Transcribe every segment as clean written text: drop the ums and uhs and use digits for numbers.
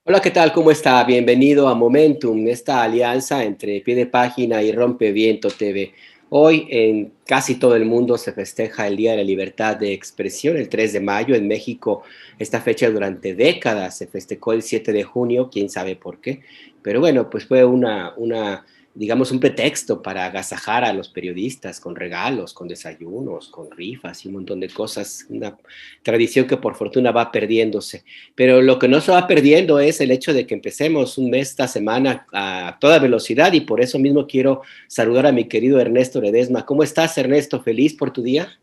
Hola, ¿qué tal? ¿Cómo está? Bienvenido a Momentum, esta alianza entre Pie de Página y Rompeviento TV. Hoy en casi todo el mundo se festeja el Día de la Libertad de Expresión, el 3 de mayo. En México esta fecha durante décadas se festejó el 7 de junio, quién sabe por qué. Pero bueno, pues fue digamos, un pretexto para agasajar a los periodistas con regalos, con desayunos, con rifas y un montón de cosas. Una tradición que por fortuna va perdiéndose. Pero lo que no se va perdiendo es el hecho de que empecemos un mes esta semana a toda velocidad y por eso mismo quiero saludar a mi querido Ernesto Ledesma. ¿Cómo estás, Ernesto? ¿Feliz por tu día?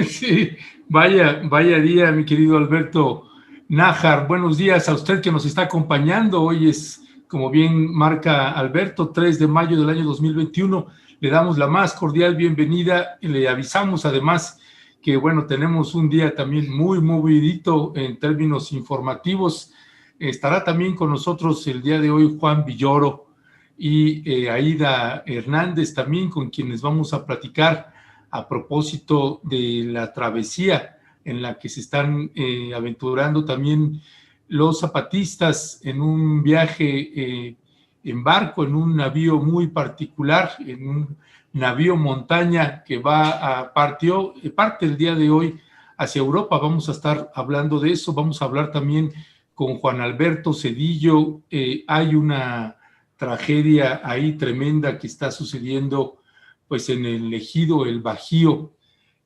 Sí, vaya día, mi querido Alberto Nájar. Buenos días a usted que nos está acompañando. Hoy es, como bien marca Alberto, 3 de mayo del año 2021. Le damos la más cordial bienvenida y le avisamos además que, bueno, tenemos un día también muy movidito en términos informativos. Estará también con nosotros el día de hoy Juan Villoro y Aida Hernández también, con quienes vamos a platicar a propósito de la travesía en la que se están aventurando también los zapatistas en un viaje en barco, en un navío muy particular, en un navío montaña que parte el día de hoy hacia Europa. Vamos a estar hablando de eso, vamos a hablar también con Juan Alberto Cedillo. Hay una tragedia ahí tremenda que está sucediendo pues en el ejido El Bajío,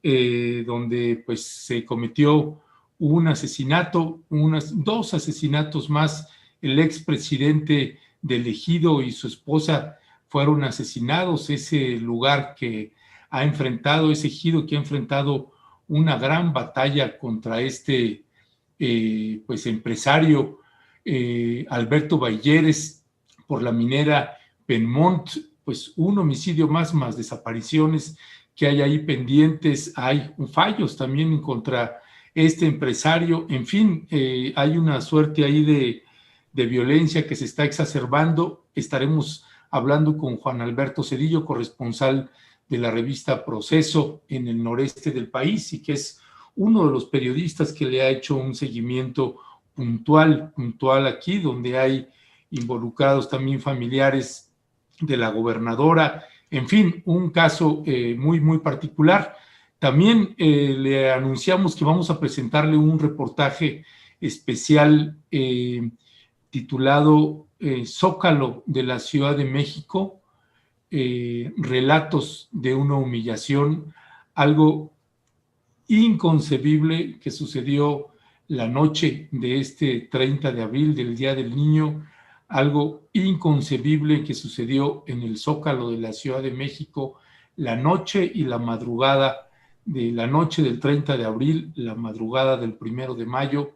donde pues se cometió un asesinato, dos asesinatos más. El expresidente del ejido y su esposa fueron asesinados. Ese lugar que ha enfrentado, ese ejido que ha enfrentado una gran batalla contra este pues empresario Alberto Balleres por la minera Penmont, pues un homicidio más desapariciones que hay ahí pendientes, hay fallos también contra este empresario. En fin, hay una suerte ahí de violencia que se está exacerbando. Estaremos hablando con Juan Alberto Cedillo, corresponsal de la revista Proceso en el noreste del país y que es uno de los periodistas que le ha hecho un seguimiento puntual aquí, donde hay involucrados también familiares de la gobernadora. En fin, un caso muy particular. También le anunciamos que vamos a presentarle un reportaje especial titulado Zócalo de la Ciudad de México, relatos de una humillación, algo inconcebible que sucedió la noche de este 30 de abril, del Día del Niño, algo inconcebible que sucedió en el Zócalo de la Ciudad de México la noche y la madrugada de la noche del 30 de abril, la madrugada del 1 de mayo.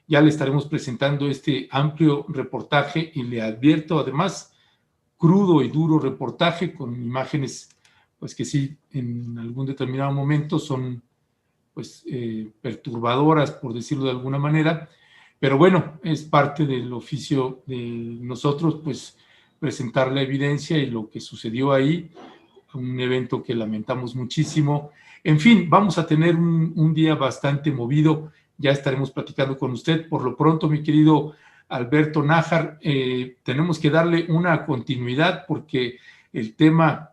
Ya le estaremos presentando este amplio reportaje y le advierto además crudo y duro reportaje con imágenes pues que sí en algún determinado momento son pues perturbadoras, por decirlo de alguna manera, pero bueno, es parte del oficio de nosotros, pues presentar la evidencia y lo que sucedió ahí, un evento que lamentamos muchísimo. En fin, vamos a tener un día bastante movido, ya estaremos platicando con usted. Por lo pronto, mi querido Alberto Nájar, tenemos que darle una continuidad porque el tema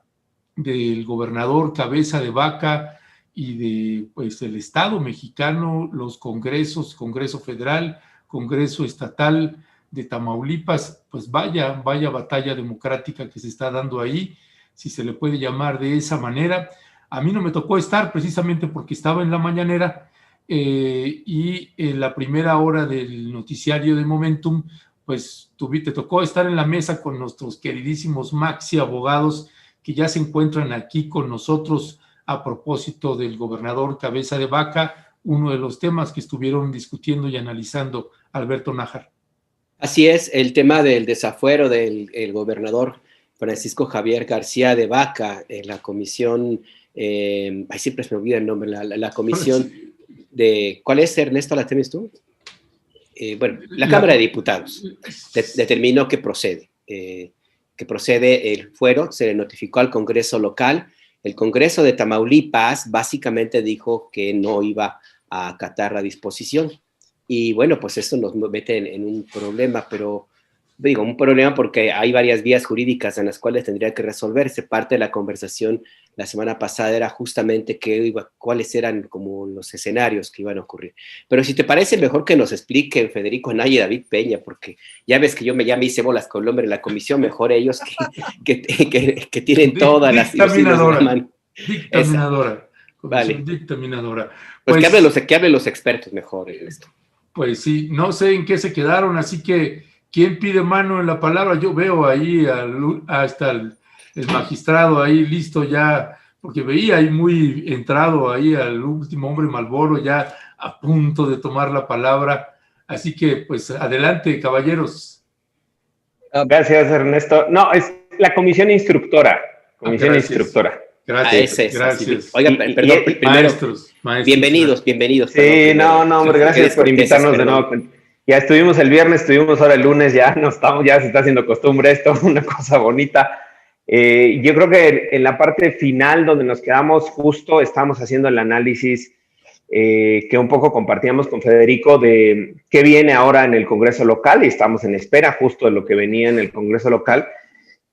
del gobernador Cabeza de Vaca y de pues el Estado mexicano, los congresos, Congreso Federal, Congreso Estatal de Tamaulipas, pues vaya batalla democrática que se está dando ahí, si se le puede llamar de esa manera. A mí no me tocó estar precisamente porque estaba en la mañanera y en la primera hora del noticiario de Momentum, pues te tocó estar en la mesa con nuestros queridísimos Maxi abogados que ya se encuentran aquí con nosotros a propósito del gobernador Cabeza de Vaca, uno de los temas que estuvieron discutiendo y analizando Alberto Nájar. Así es, el tema del desafuero del el gobernador Francisco Javier García de Vaca en la comisión, siempre se me olvida el nombre, la comisión Sí. de, ¿cuál es, Ernesto? ¿La tienes tú? Bueno, la Cámara de Diputados determinó que procede el fuero, se le notificó al Congreso local. El Congreso de Tamaulipas básicamente dijo que no iba a acatar la disposición. Y bueno, pues esto nos mete en un problema, pero digo, un problema porque hay varias vías jurídicas en las cuales tendría que resolverse. Parte de la conversación la semana pasada era justamente cuáles eran como los escenarios que iban a ocurrir. Pero si te parece, mejor que nos expliquen Federico Anaya y David Peña, porque ya ves que ya me hice bolas con el hombre en la comisión, mejor ellos que tienen todas las ilusiones de la mano. Dictaminadora. Vale. Dictaminadora. Pues que hablen los expertos mejor en esto. Pues sí, no sé en qué se quedaron, así que ¿quién pide mano en la palabra? Yo veo ahí hasta el magistrado ahí listo ya, porque veía ahí muy entrado ahí al último hombre Malboro ya a punto de tomar la palabra. Así que pues adelante, caballeros. Gracias, Ernesto. No, es la comisión instructora. Comisión instructora. Gracias, gracias. Oigan, perdón, primero, maestros, bienvenidos. Sí, perdón, no, hombre, gracias por invitarnos de nuevo. Ya estuvimos el viernes, estuvimos ahora el lunes, ya se está haciendo costumbre esto, una cosa bonita. Yo creo que en la parte final donde nos quedamos justo, estamos haciendo el análisis que un poco compartíamos con Federico de qué viene ahora en el Congreso local, y estamos en espera justo de lo que venía en el Congreso local.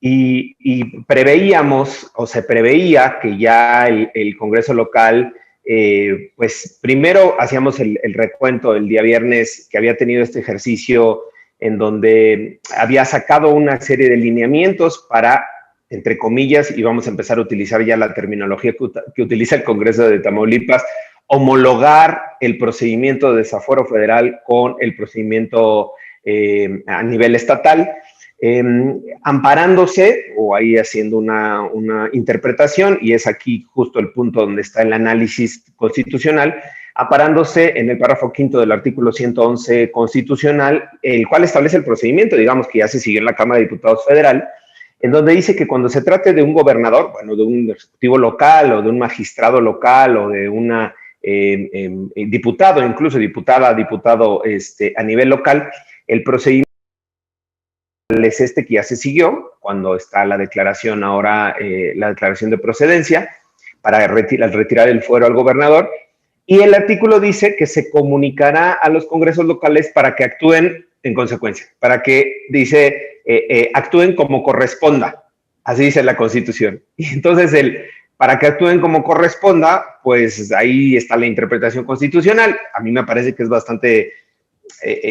Y preveíamos, o se preveía, que ya el Congreso local, pues primero hacíamos el recuento el día viernes, que había tenido este ejercicio en donde había sacado una serie de lineamientos para, entre comillas, y vamos a empezar a utilizar ya la terminología que utiliza el Congreso de Tamaulipas, homologar el procedimiento de desafuero federal con el procedimiento a nivel estatal. Amparándose o ahí haciendo una interpretación, y es aquí justo el punto donde está el análisis constitucional, amparándose en el párrafo quinto del artículo 111 constitucional, el cual establece el procedimiento, digamos, que ya se siguió en la Cámara de Diputados Federal, en donde dice que cuando se trate de un gobernador, bueno, de un ejecutivo local o de un magistrado local o de una diputado, incluso diputado a nivel local, el procedimiento es este que ya se siguió cuando está la declaración ahora, la declaración de procedencia para retirar el fuero al gobernador, y el artículo dice que se comunicará a los congresos locales para que actúen en consecuencia, para que, actúen como corresponda, así dice la Constitución. Y entonces para que actúen como corresponda, pues ahí está la interpretación constitucional. A mí me parece que es bastante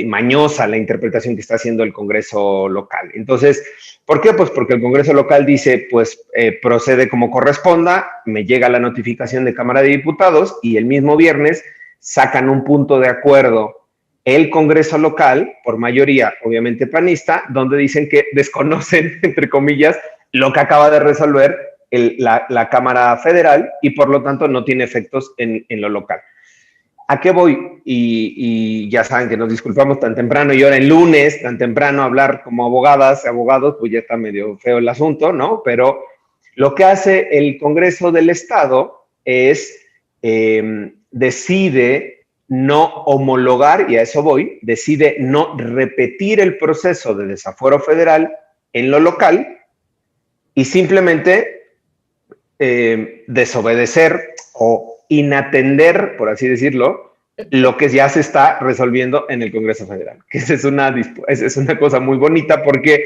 mañosa la interpretación que está haciendo el Congreso local. Entonces, ¿por qué? Pues porque el Congreso local dice, pues procede como corresponda, me llega la notificación de Cámara de Diputados y el mismo viernes sacan un punto de acuerdo el Congreso local, por mayoría obviamente panista, donde dicen que desconocen, entre comillas, lo que acaba de resolver la Cámara Federal y por lo tanto no tiene efectos en lo local. ¿A qué voy? Y ya saben que nos disculpamos tan temprano y ahora el lunes, tan temprano, hablar como abogados, pues ya está medio feo el asunto, ¿no? Pero lo que hace el Congreso del Estado es decide no homologar, y a eso voy, decide no repetir el proceso de desafuero federal en lo local y simplemente desobedecer o inatender, por así decirlo, lo que ya se está resolviendo en el Congreso Federal. Que esa es una cosa muy bonita porque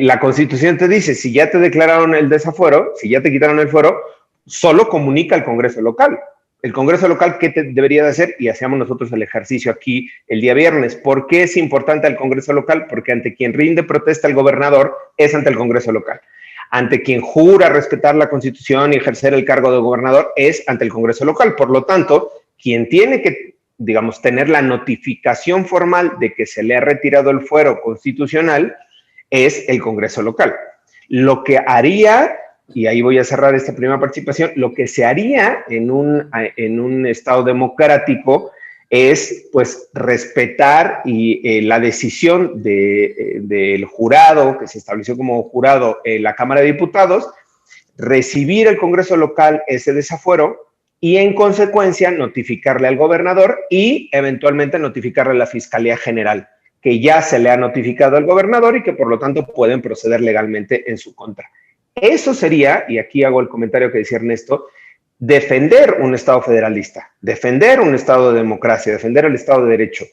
la Constitución te dice, si ya te declararon el desafuero, si ya te quitaron el fuero, solo comunica al Congreso local. El Congreso local, ¿qué debería de hacer? Y hacíamos nosotros el ejercicio aquí el día viernes. ¿Por qué es importante el Congreso local? Porque ante quien rinde protesta el gobernador es ante el Congreso local. Ante quien jura respetar la Constitución y ejercer el cargo de gobernador es ante el Congreso local. Por lo tanto, quien tiene que, digamos, tener la notificación formal de que se le ha retirado el fuero constitucional es el Congreso local. Lo que haría, y ahí voy a cerrar esta primera participación, lo que se haría en un Estado democrático es, pues, respetar la decisión del jurado, que se estableció como jurado en la Cámara de Diputados, recibir el Congreso local ese desafuero y, en consecuencia, notificarle al gobernador y, eventualmente, notificarle a la Fiscalía General, que ya se le ha notificado al gobernador y que, por lo tanto, pueden proceder legalmente en su contra. Eso sería, y aquí hago el comentario que decía Ernesto, defender un Estado federalista, defender un Estado de democracia, defender el Estado de Derecho,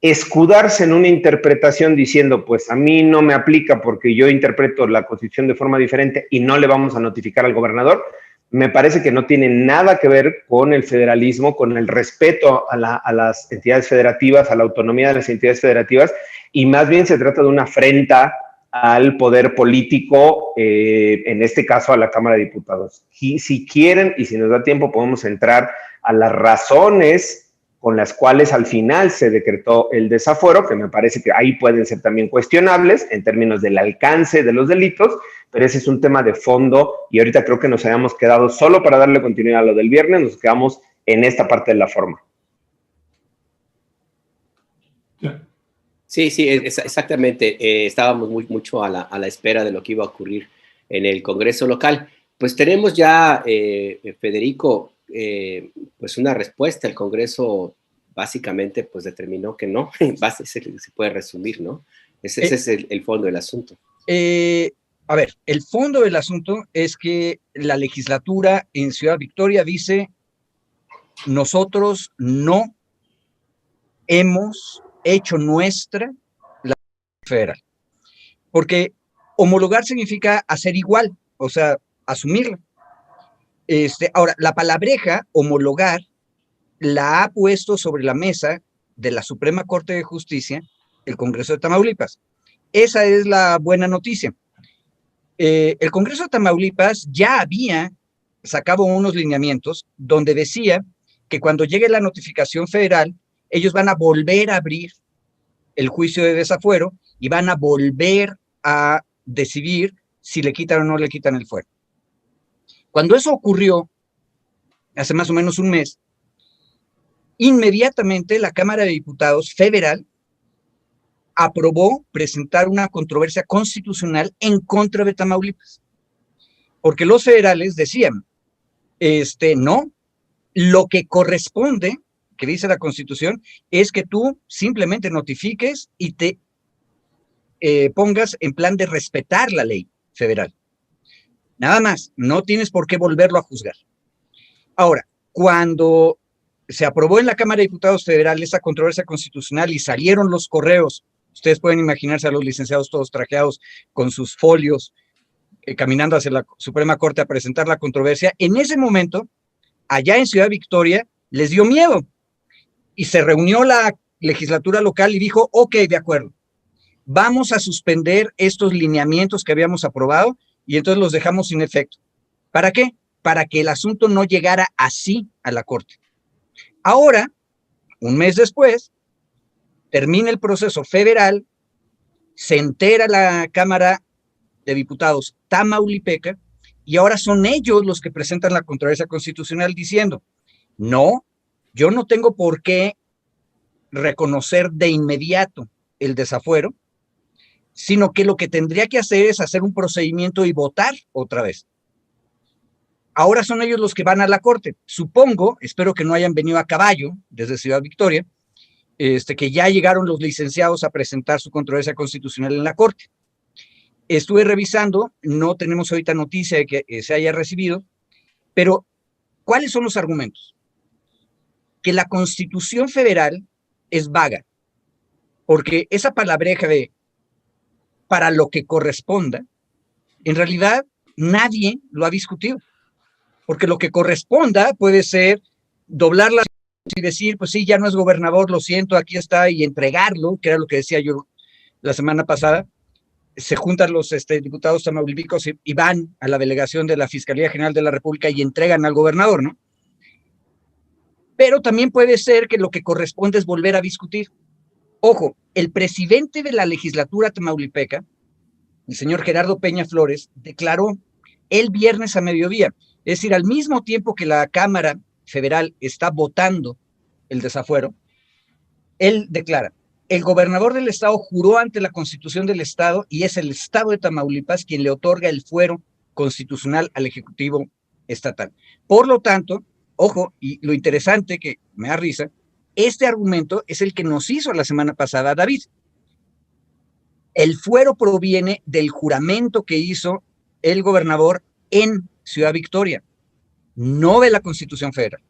escudarse en una interpretación diciendo, pues a mí no me aplica porque yo interpreto la Constitución de forma diferente y no le vamos a notificar al gobernador, me parece que no tiene nada que ver con el federalismo, con el respeto a las entidades federativas, a la autonomía de las entidades federativas, y más bien se trata de una afrenta al poder político, en este caso a la Cámara de Diputados. Y si quieren y si nos da tiempo podemos entrar a las razones con las cuales al final se decretó el desafuero, que me parece que ahí pueden ser también cuestionables en términos del alcance de los delitos, pero ese es un tema de fondo y ahorita creo que nos habíamos quedado, solo para darle continuidad a lo del viernes, nos quedamos en esta parte de la forma. Sí, sí, exactamente. Estábamos mucho a la espera de lo que iba a ocurrir en el Congreso local. Pues tenemos ya, Federico, pues una respuesta. El Congreso básicamente pues determinó que no, se puede resumir, ¿no? Ese es el fondo del asunto. A ver, el fondo del asunto es que la legislatura en Ciudad Victoria dice, nosotros no hemos hecho nuestra la federal. Porque homologar significa hacer igual, o sea, asumirla. Ahora, la palabreja homologar la ha puesto sobre la mesa de la Suprema Corte de Justicia el Congreso de Tamaulipas. Esa es la buena noticia. El Congreso de Tamaulipas ya había sacado unos lineamientos donde decía que cuando llegue la notificación federal, ellos van a volver a abrir el juicio de desafuero y van a volver a decidir si le quitan o no le quitan el fuero. Cuando eso ocurrió, hace más o menos un mes, inmediatamente la Cámara de Diputados federal aprobó presentar una controversia constitucional en contra de Tamaulipas. Porque los federales decían, no, lo que corresponde, que dice la Constitución, es que tú simplemente notifiques y te pongas en plan de respetar la ley federal. Nada más, no tienes por qué volverlo a juzgar. Ahora, cuando se aprobó en la Cámara de Diputados Federal esa controversia constitucional y salieron los correos, ustedes pueden imaginarse a los licenciados todos trajeados con sus folios, caminando hacia la Suprema Corte a presentar la controversia, en ese momento, allá en Ciudad Victoria, les dio miedo y se reunió la legislatura local y dijo, ok, de acuerdo, vamos a suspender estos lineamientos que habíamos aprobado y entonces los dejamos sin efecto. ¿Para qué? Para que el asunto no llegara así a la Corte. Ahora, un mes después, termina el proceso federal, se entera la Cámara de Diputados tamaulipeca y ahora son ellos los que presentan la controversia constitucional diciendo, no, yo no tengo por qué reconocer de inmediato el desafuero, sino que lo que tendría que hacer es hacer un procedimiento y votar otra vez. Ahora son ellos los que van a la Corte. Supongo, espero que no hayan venido a caballo desde Ciudad Victoria, que ya llegaron los licenciados a presentar su controversia constitucional en la Corte. Estuve revisando, no tenemos ahorita noticia de que se haya recibido, pero ¿cuáles son los argumentos? Que la Constitución Federal es vaga, porque esa palabreja de para lo que corresponda, en realidad nadie lo ha discutido, porque lo que corresponda puede ser doblar las y decir, pues sí, ya no es gobernador, lo siento, aquí está, y entregarlo, que era lo que decía yo la semana pasada. Se juntan los diputados tamaulipicos y van a la delegación de la Fiscalía General de la República y entregan al gobernador, ¿no? Pero también puede ser que lo que corresponde es volver a discutir. Ojo, el presidente de la legislatura tamaulipeca, el señor Gerardo Peña Flores, declaró el viernes a mediodía, es decir, al mismo tiempo que la Cámara Federal está votando el desafuero, él declara, el gobernador del estado juró ante la Constitución del estado y es el estado de Tamaulipas quien le otorga el fuero constitucional al Ejecutivo estatal. Por lo tanto, ojo, y lo interesante que me da risa, este argumento es el que nos hizo la semana pasada David. El fuero proviene del juramento que hizo el gobernador en Ciudad Victoria. no de la Constitución Federal.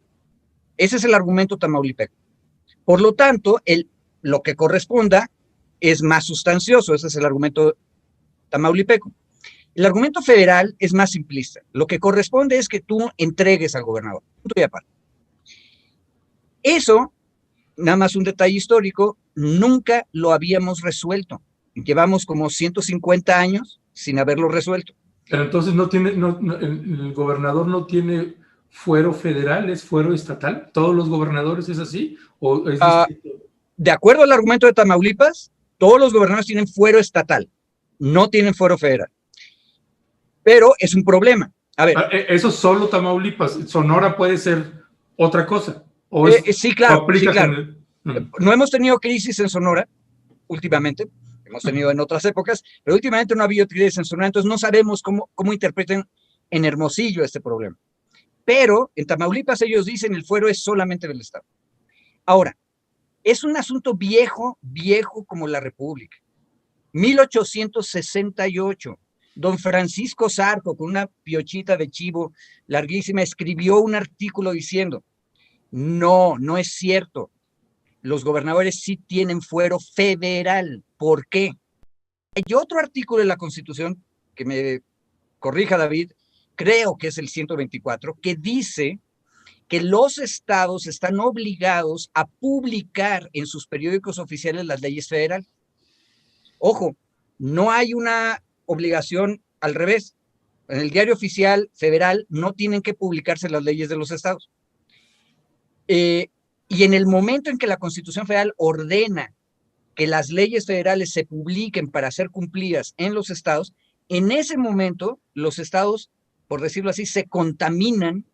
Ese es el argumento tamaulipeco. Por lo tanto, lo que corresponda es más sustancioso, ese es el argumento tamaulipeco. El argumento federal es más simplista. Lo que corresponde es que tú entregues al gobernador. Punto y aparte. Eso, nada más un detalle histórico, nunca lo habíamos resuelto. Llevamos como 150 años sin haberlo resuelto. Pero entonces el gobernador no tiene fuero federal, es fuero estatal. ¿Todos los gobernadores es así? ¿O es de acuerdo al argumento de Tamaulipas, todos los gobernadores tienen fuero estatal, no tienen fuero federal. Pero es un problema. A ver. Eso solo Tamaulipas. Sonora puede ser otra cosa. Sí, claro. No hemos tenido crisis en Sonora últimamente. Hemos tenido en otras épocas, pero últimamente no ha habido crisis en Sonora, entonces no sabemos cómo interpreten en Hermosillo este problema. Pero en Tamaulipas ellos dicen el fuero es solamente del Estado. Ahora, es un asunto viejo como la República. 1868, don Francisco Zarco, con una piochita de chivo larguísima, escribió un artículo diciendo, no es cierto. Los gobernadores sí tienen fuero federal. ¿Por qué? Hay otro artículo de la Constitución, que me corrija David, creo que es el 124, que dice que los estados están obligados a publicar en sus periódicos oficiales las leyes federales. Ojo, no hay una obligación al revés. En el diario oficial federal no tienen que publicarse las leyes de los estados. Y en el momento en que la Constitución Federal ordena que las leyes federales se publiquen para ser cumplidas en los estados, en ese momento los estados, por decirlo así, se contaminan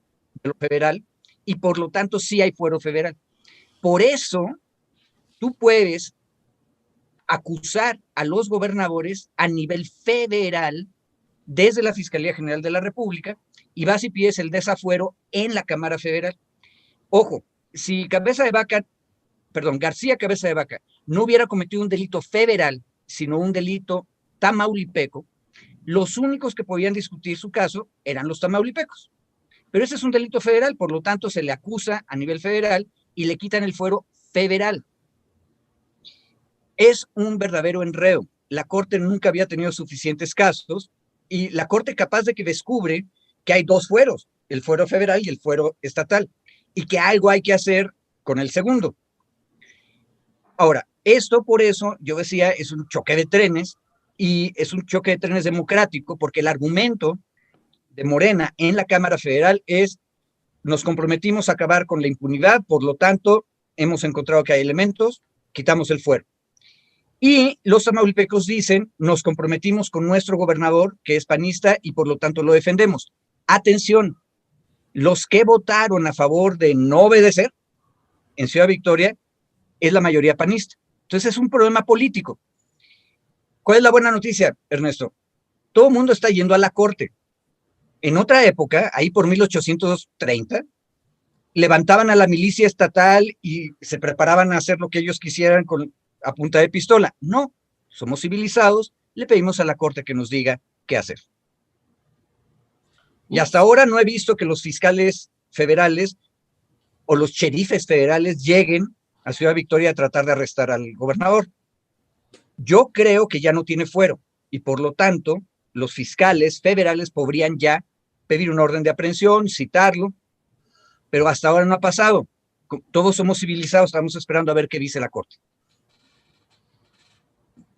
de lo federal y por lo tanto sí hay fuero federal. Por eso tú puedes acusar a los gobernadores a nivel federal desde la Fiscalía General de la República y vas y pides el desafuero en la Cámara Federal. Ojo, si García Cabeza de Vaca no hubiera cometido un delito federal, sino un delito tamaulipeco, los únicos que podían discutir su caso eran los tamaulipecos. Pero ese es un delito federal, por lo tanto se le acusa a nivel federal y le quitan el fuero federal. Es un verdadero enredo. La Corte nunca había tenido suficientes casos y la Corte capaz de que descubre que hay dos fueros, el fuero federal y el fuero estatal, y que algo hay que hacer con el segundo. Ahora, esto por eso, yo decía, es un choque de trenes, y es un choque de trenes democrático, porque el argumento de Morena en la Cámara Federal es, nos comprometimos a acabar con la impunidad, por lo tanto, hemos encontrado que hay elementos, quitamos el fuero. Y los tamaulipecos dicen, nos comprometimos con nuestro gobernador, que es panista, y por lo tanto lo defendemos. Atención, los que votaron a favor de no obedecer en Ciudad Victoria es la mayoría panista. Entonces es un problema político. ¿Cuál es la buena noticia, Ernesto? Todo el mundo está yendo a la Corte. En otra época, ahí por 1830, levantaban a la milicia estatal y se preparaban a hacer lo que ellos quisieran a punta de pistola. No, somos civilizados, le pedimos a la Corte que nos diga qué hacer. Y hasta ahora no he visto que los fiscales federales o los sheriffes federales lleguen a Ciudad Victoria a tratar de arrestar al gobernador. Yo creo que ya no tiene fuero y por lo tanto los fiscales federales podrían ya pedir una orden de aprehensión, citarlo, pero hasta ahora no ha pasado. Todos somos civilizados, estamos esperando a ver qué dice la Corte.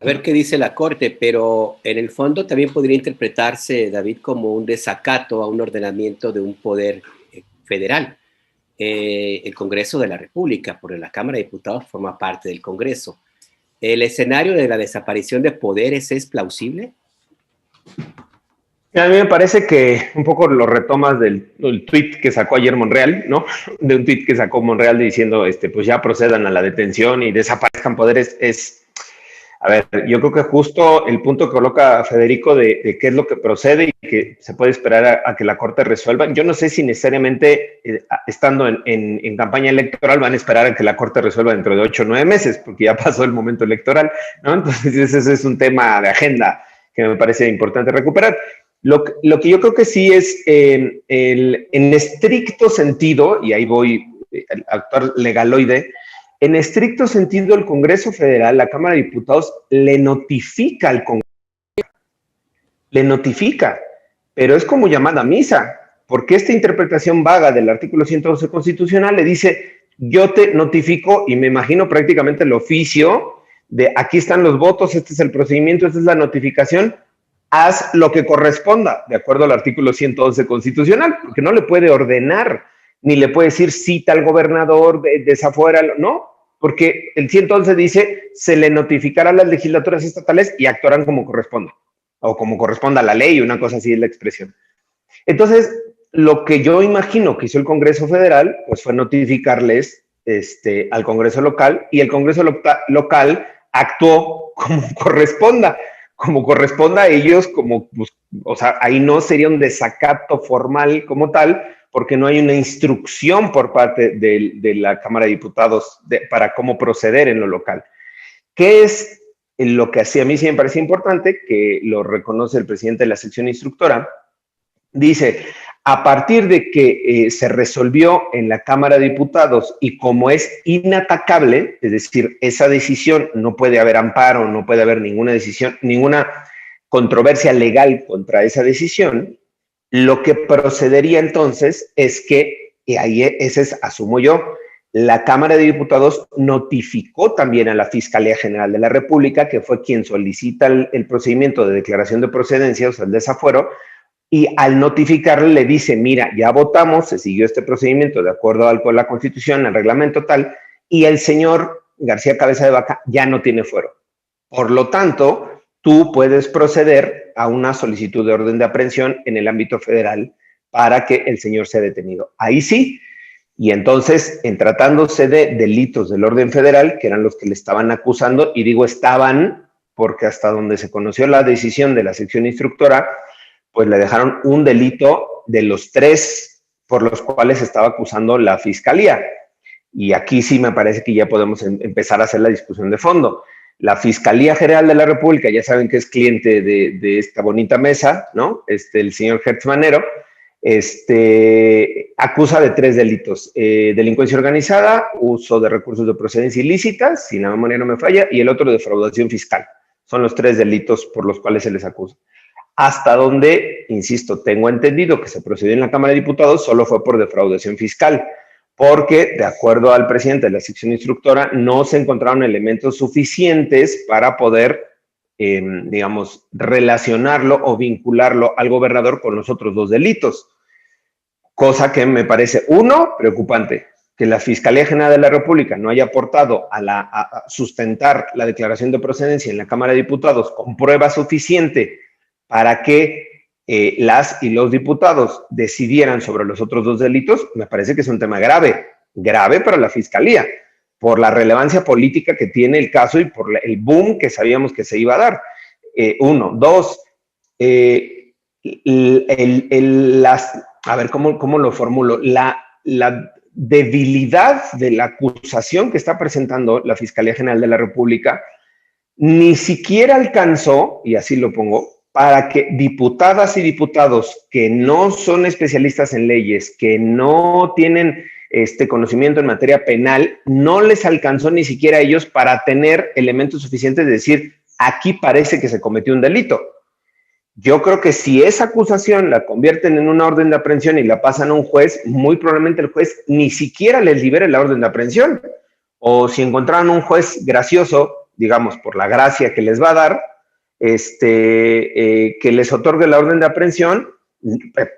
A ver qué dice la Corte, pero en el fondo también podría interpretarse, David, como un desacato a un ordenamiento de un poder federal. El Congreso de la República, porque la Cámara de Diputados forma parte del Congreso. ¿El escenario de la desaparición de poderes es plausible? A mí me parece que un poco lo retomas del tuit que sacó ayer Monreal, ¿no? De un tuit que sacó Monreal diciendo, pues ya procedan a la detención y desaparezcan poderes. A ver, yo creo que justo el punto que coloca Federico de qué es lo que procede y que se puede esperar a que la Corte resuelva. Yo no sé si necesariamente estando en campaña electoral van a esperar a que la Corte resuelva dentro de 8 o 9 meses, porque ya pasó el momento electoral, ¿no? Entonces ese es un tema de agenda que me parece importante recuperar. Lo que yo creo que sí es, en estricto sentido, y ahí voy al actuar legaloide, en estricto sentido el Congreso Federal, la Cámara de Diputados, le notifica al Congreso, le notifica, pero es como llamada a misa, porque esta interpretación vaga del artículo 111 constitucional le dice, yo te notifico, y me imagino prácticamente el oficio de aquí están los votos, este es el procedimiento, esta es la notificación, haz lo que corresponda, de acuerdo al artículo 111 constitucional, porque no le puede ordenar, ni le puede decir cita al gobernador, desafuera, no, porque el 111 dice, se le notificará a las legislaturas estatales y actuarán como corresponda, o como corresponda a la ley, una cosa así es la expresión. Entonces, lo que yo imagino que hizo el Congreso Federal, pues fue notificarles al Congreso local, y el Congreso local actuó como corresponda a ellos, como, pues, o sea, ahí no sería un desacato formal como tal, porque no hay una instrucción por parte de la Cámara de Diputados para cómo proceder en lo local. ¿Qué es lo que a mí sí me parece importante, que lo reconoce el presidente de la sección instructora? Dice, a partir de que se resolvió en la Cámara de Diputados y como es inatacable, es decir, esa decisión no puede haber amparo, no puede haber ninguna decisión, ninguna controversia legal contra esa decisión, lo que procedería entonces es que, y ahí asumo yo, la Cámara de Diputados notificó también a la Fiscalía General de la República, que fue quien solicita el procedimiento de declaración de procedencia, o sea, el desafuero, y al notificarle le dice, mira, ya votamos, se siguió este procedimiento de acuerdo con la Constitución, al reglamento tal, y el señor García Cabeza de Vaca ya no tiene fuero. Por lo tanto, tú puedes proceder a una solicitud de orden de aprehensión en el ámbito federal para que el señor sea detenido. Ahí sí, y entonces, en tratándose de delitos del orden federal, que eran los que le estaban acusando, y digo estaban, porque hasta donde se conoció la decisión de la sección instructora, pues le dejaron un delito de los 3 por los cuales estaba acusando la Fiscalía. Y aquí sí me parece que ya podemos empezar a hacer la discusión de fondo. La Fiscalía General de la República, ya saben que es cliente de esta bonita mesa, ¿no? El señor Hertz Manero, acusa de 3 delitos. Delincuencia organizada, uso de recursos de procedencia ilícita, si la memoria no me falla, y el otro de defraudación fiscal. Son los 3 delitos por los cuales se les acusa. Hasta donde, insisto, tengo entendido que se procedió en la Cámara de Diputados solo fue por defraudación fiscal, porque, de acuerdo al presidente de la sección instructora, no se encontraron elementos suficientes para poder, digamos, relacionarlo o vincularlo al gobernador con los otros 2 delitos. Cosa que me parece, uno, preocupante, que la Fiscalía General de la República no haya aportado a sustentar la declaración de procedencia en la Cámara de Diputados con prueba suficiente para que las y los diputados decidieran sobre los otros 2 delitos, me parece que es un tema grave para la Fiscalía, por la relevancia política que tiene el caso y por el boom que sabíamos que se iba a dar. 1, 2, a ver, ¿cómo lo formulo? La debilidad de la acusación que está presentando la Fiscalía General de la República ni siquiera alcanzó, y así lo pongo, para que diputadas y diputados que no son especialistas en leyes, que no tienen conocimiento en materia penal, no les alcanzó ni siquiera a ellos para tener elementos suficientes de decir, aquí parece que se cometió un delito. Yo creo que si esa acusación la convierten en una orden de aprehensión y la pasan a un juez, muy probablemente el juez ni siquiera les libere la orden de aprehensión. O si encontraran un juez gracioso, digamos, por la gracia que les va a dar, que les otorgue la orden de aprehensión,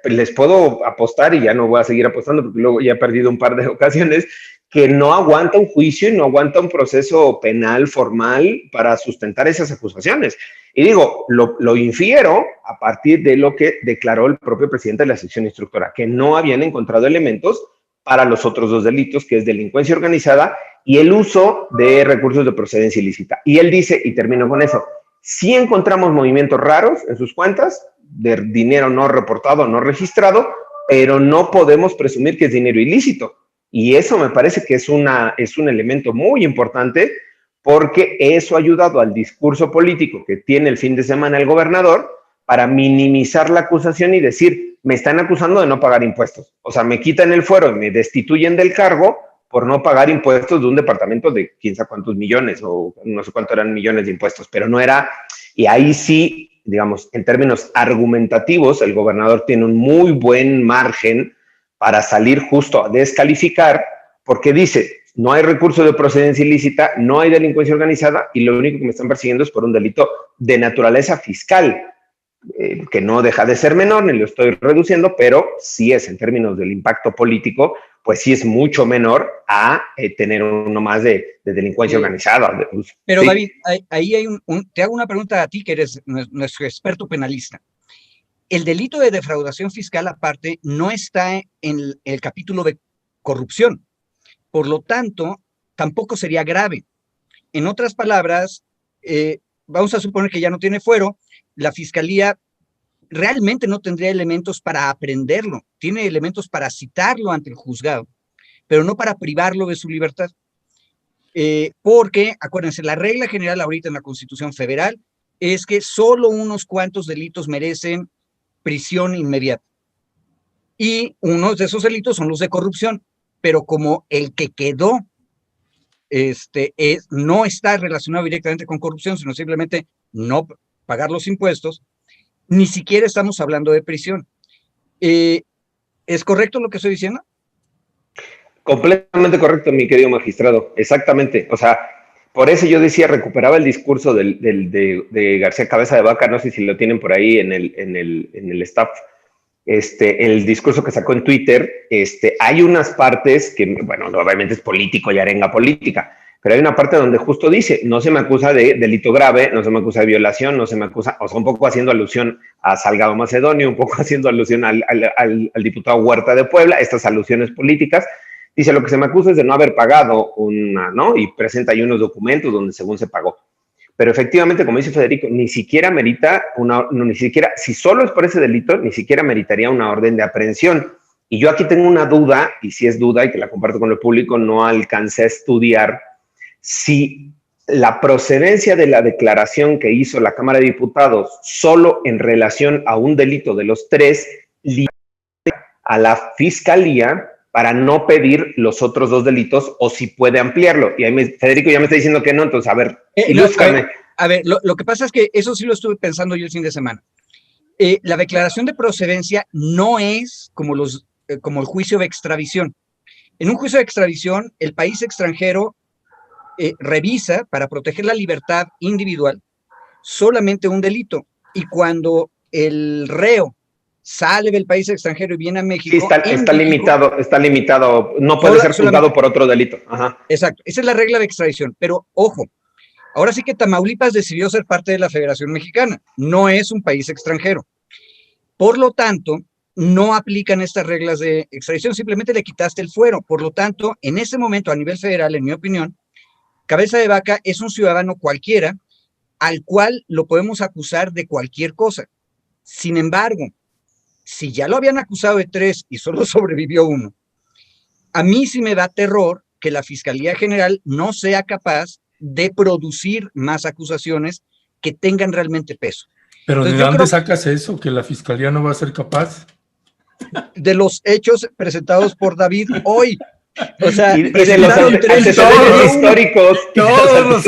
les puedo apostar, y ya no voy a seguir apostando porque luego ya he perdido un par de ocasiones, que no aguanta un juicio y no aguanta un proceso penal formal para sustentar esas acusaciones. Y digo, lo infiero a partir de lo que declaró el propio presidente de la sección instructora, que no habían encontrado elementos para los otros 2 delitos, que es delincuencia organizada y el uso de recursos de procedencia ilícita. Y él dice, y termino con eso, sí encontramos movimientos raros en sus cuentas, de dinero no reportado, no registrado, pero no podemos presumir que es dinero ilícito. Y eso me parece que es un elemento muy importante, porque eso ha ayudado al discurso político que tiene el fin de semana el gobernador para minimizar la acusación y decir, me están acusando de no pagar impuestos. O sea, me quitan el fuero y me destituyen del cargo por no pagar impuestos de un departamento de quién sabe cuántos millones o no sé cuántos eran millones de impuestos, pero no era, y ahí sí, digamos, en términos argumentativos, el gobernador tiene un muy buen margen para salir justo a descalificar, porque dice, no hay recurso de procedencia ilícita, no hay delincuencia organizada y lo único que me están persiguiendo es por un delito de naturaleza fiscal, que no deja de ser menor, ni lo estoy reduciendo, pero sí es en términos del impacto político, pues sí es mucho menor a tener uno más de delincuencia organizada. Pero sí. David, ahí hay te hago una pregunta a ti, que eres nuestro experto penalista. El delito de defraudación fiscal, aparte, no está en el capítulo de corrupción. Por lo tanto, tampoco sería grave. En otras palabras, vamos a suponer que ya no tiene fuero, la fiscalía realmente no tendría elementos para aprenderlo, tiene elementos para citarlo ante el juzgado, pero no para privarlo de su libertad. Porque, acuérdense, la regla general ahorita en la Constitución Federal es que solo unos cuantos delitos merecen prisión inmediata. Y unos de esos delitos son los de corrupción, pero como el que quedó no está relacionado directamente con corrupción, sino simplemente no pagar los impuestos, ni siquiera estamos hablando de prisión. ¿Es correcto lo que estoy diciendo? Completamente correcto, mi querido magistrado, exactamente. O sea, por eso yo decía, recuperaba el discurso de García Cabeza de Vaca, no sé si lo tienen por ahí en el staff, el discurso que sacó en Twitter. Hay unas partes que, bueno, obviamente es político y arenga política, pero hay una parte donde justo dice, no se me acusa de delito grave, no se me acusa de violación, no se me acusa, o sea, un poco haciendo alusión a Salgado Macedonio, un poco haciendo alusión al diputado Huerta de Puebla, estas alusiones políticas. Dice, lo que se me acusa es de no haber pagado ¿no? Y presenta ahí unos documentos donde según se pagó. Pero efectivamente, como dice Federico, ni siquiera merita ni siquiera, si solo es por ese delito, ni siquiera meritaría una orden de aprehensión. Y yo aquí tengo una duda, y si es duda y que la comparto con el público, no alcancé a estudiar si la procedencia de la declaración que hizo la Cámara de Diputados solo en relación a un delito de los tres, a la Fiscalía para no pedir los otros dos delitos, o si puede ampliarlo. Y ahí Federico ya me está diciendo que no, entonces, a ver, ilústrame. A ver, lo que pasa es que eso sí lo estuve pensando yo el fin de semana. La declaración de procedencia no es como el juicio de extradición. En un juicio de extradición, el país extranjero revisa, para proteger la libertad individual, solamente un delito. Y cuando el reo sale del país extranjero y viene a México. Sí, está limitado, no puede ser juzgado por otro delito. Ajá. Exacto, esa es la regla de extradición, pero ojo, ahora sí que Tamaulipas decidió ser parte de la Federación Mexicana, no es un país extranjero. Por lo tanto, no aplican estas reglas de extradición, simplemente le quitaste el fuero. Por lo tanto, en ese momento, a nivel federal, en mi opinión, Cabeza de Vaca es un ciudadano cualquiera al cual lo podemos acusar de cualquier cosa. Sin embargo, si ya lo habían acusado de 3 y solo sobrevivió 1, a mí sí me da terror que la Fiscalía General no sea capaz de producir más acusaciones que tengan realmente peso. Pero entonces, ¿de dónde sacas eso? ¿Que la Fiscalía no va a ser capaz? De los hechos presentados por David hoy. O sea, y de los antecedentes históricos. Todos los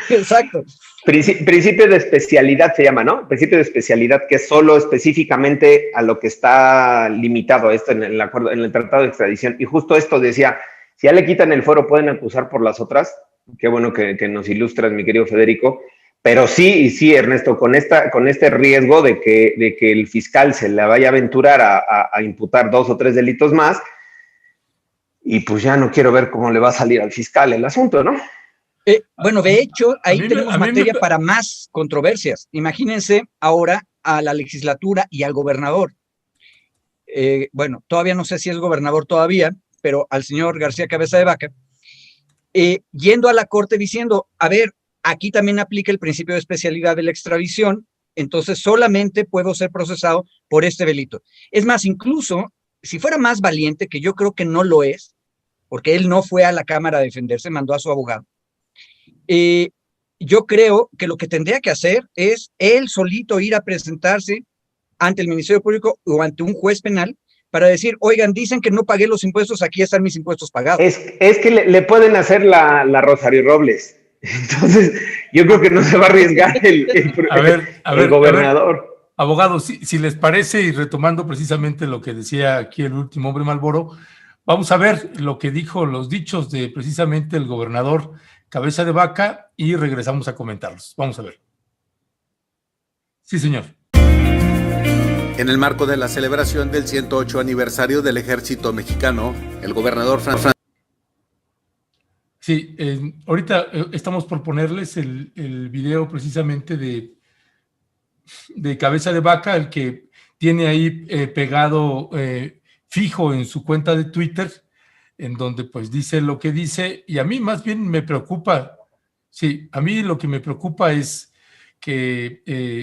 Exacto. Principio de especialidad se llama, ¿no? Principio de especialidad, que es solo específicamente a lo que está limitado esto en el acuerdo, en el tratado de extradición. Y justo esto decía, si ya le quitan el foro, pueden acusar por las otras. Qué bueno que nos ilustras, mi querido Federico. Pero sí, Ernesto, con este riesgo de que el fiscal se le vaya a aventurar a imputar 2 o 3 delitos más, y pues ya no quiero ver cómo le va a salir al fiscal el asunto, ¿no? Bueno, de hecho, ahí tenemos materia para más controversias. Imagínense ahora a la legislatura y al gobernador. Bueno, todavía no sé si es gobernador todavía, pero al señor García Cabeza de Vaca, yendo a la corte diciendo, a ver, aquí también aplica el principio de especialidad de la extradición, entonces solamente puedo ser procesado por este delito. Es más, incluso, si fuera más valiente, que yo creo que no lo es, porque él no fue a la Cámara a defenderse, mandó a su abogado, yo creo que lo que tendría que hacer es él solito ir a presentarse ante el Ministerio Público o ante un juez penal para decir, oigan, dicen que no pagué los impuestos, aquí están mis impuestos pagados. Es que le pueden hacer la Rosario Robles. Entonces, yo creo que no se va a arriesgar el gobernador. A ver, abogado, si les parece, y retomando precisamente lo que decía aquí el último hombre Malboro, vamos a ver lo que dijo, los dichos de precisamente el gobernador Cabeza de Vaca, y regresamos a comentarlos. Vamos a ver. Sí, señor. En el marco de la celebración del 108 aniversario del Ejército Mexicano, el gobernador Sí, ahorita estamos por ponerles el video precisamente de Cabeza de Vaca, el que tiene ahí pegado fijo en su cuenta de Twitter, en donde pues dice lo que dice, y a mí más bien me preocupa, sí, a mí lo que me preocupa es que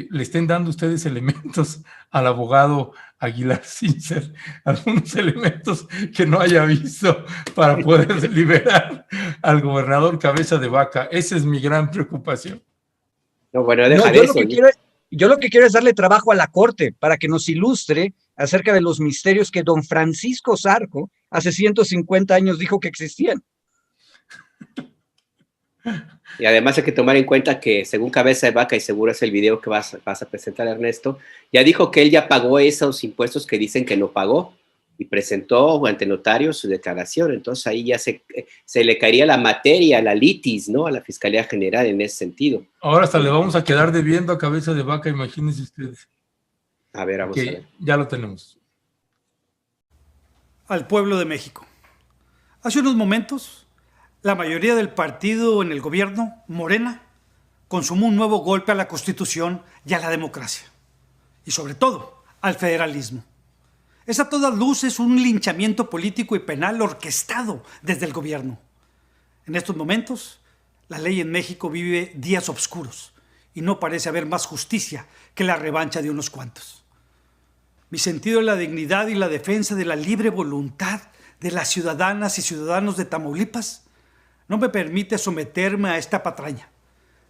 le estén dando ustedes elementos al abogado Aguilar Sincer, algunos elementos que no haya visto para poder liberar al gobernador Cabeza de Vaca. Esa es mi gran preocupación. No, bueno, deja de eso. Yo lo que quiero es darle trabajo a la Corte para que nos ilustre acerca de los misterios que don Francisco Zarco hace 150 años dijo que existían. Y además hay que tomar en cuenta que según Cabeza de Vaca, y seguro es el video que vas a presentar, Ernesto, ya dijo que él ya pagó esos impuestos que dicen que no pagó y presentó ante notario su declaración. Entonces ahí ya se le caería la materia, la litis, ¿no? A la Fiscalía General en ese sentido. Ahora hasta le vamos a quedar debiendo a Cabeza de Vaca, imagínense ustedes. A ver, vamos a ver. Ya lo tenemos. Al pueblo de México. Hace unos momentos, la mayoría del partido en el gobierno, Morena, consumó un nuevo golpe a la Constitución y a la democracia. Y sobre todo, al federalismo. Es a todas luces un linchamiento político y penal orquestado desde el gobierno. En estos momentos, la ley en México vive días oscuros y no parece haber más justicia que la revancha de unos cuantos. Mi sentido de la dignidad y la defensa de la libre voluntad de las ciudadanas y ciudadanos de Tamaulipas no me permite someterme a esta patraña.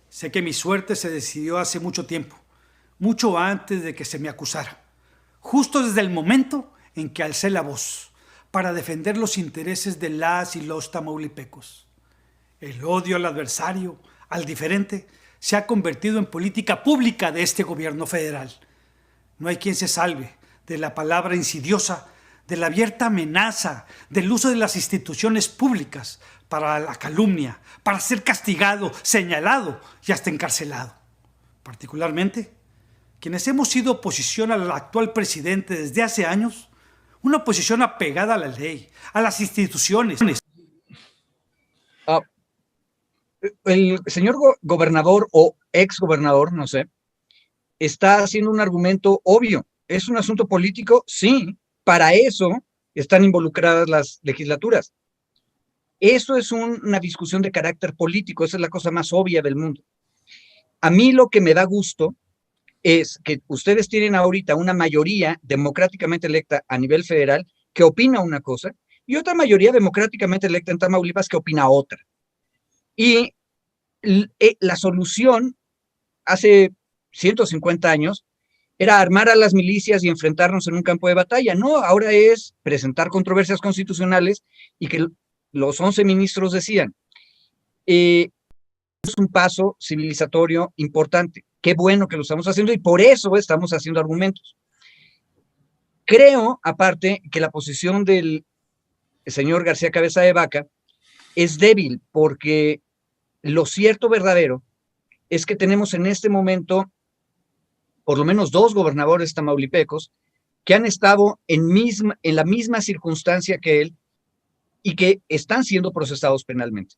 Sé que mi suerte se decidió hace mucho tiempo, mucho antes de que se me acusara, justo desde el momento en que alcé la voz para defender los intereses de las y los tamaulipecos. El odio al adversario, al diferente, se ha convertido en política pública de este gobierno federal. No hay quien se salve de la palabra insidiosa, de la abierta amenaza, del uso de las instituciones públicas para la calumnia, para ser castigado, señalado y hasta encarcelado. Particularmente, quienes hemos sido oposición al actual presidente desde hace años, una oposición apegada a la ley, a las instituciones. El señor gobernador o exgobernador, no sé, está haciendo un argumento obvio. ¿Es un asunto político? Sí, para eso están involucradas las legislaturas. Eso es una discusión de carácter político, esa es la cosa más obvia del mundo. A mí lo que me da gusto es que ustedes tienen ahorita una mayoría democráticamente electa a nivel federal que opina una cosa y otra mayoría democráticamente electa en Tamaulipas que opina otra. Y la solución hace 150 años era armar a las milicias y enfrentarnos en un campo de batalla. No, ahora es presentar controversias constitucionales y que los 11 ministros decían, es un paso civilizatorio importante. Qué bueno que lo estamos haciendo y por eso estamos haciendo argumentos. Creo, aparte, que la posición del señor García Cabeza de Vaca es débil porque lo cierto verdadero es que tenemos en este momento por lo menos 2 gobernadores tamaulipecos que han estado en la misma circunstancia que él y que están siendo procesados penalmente.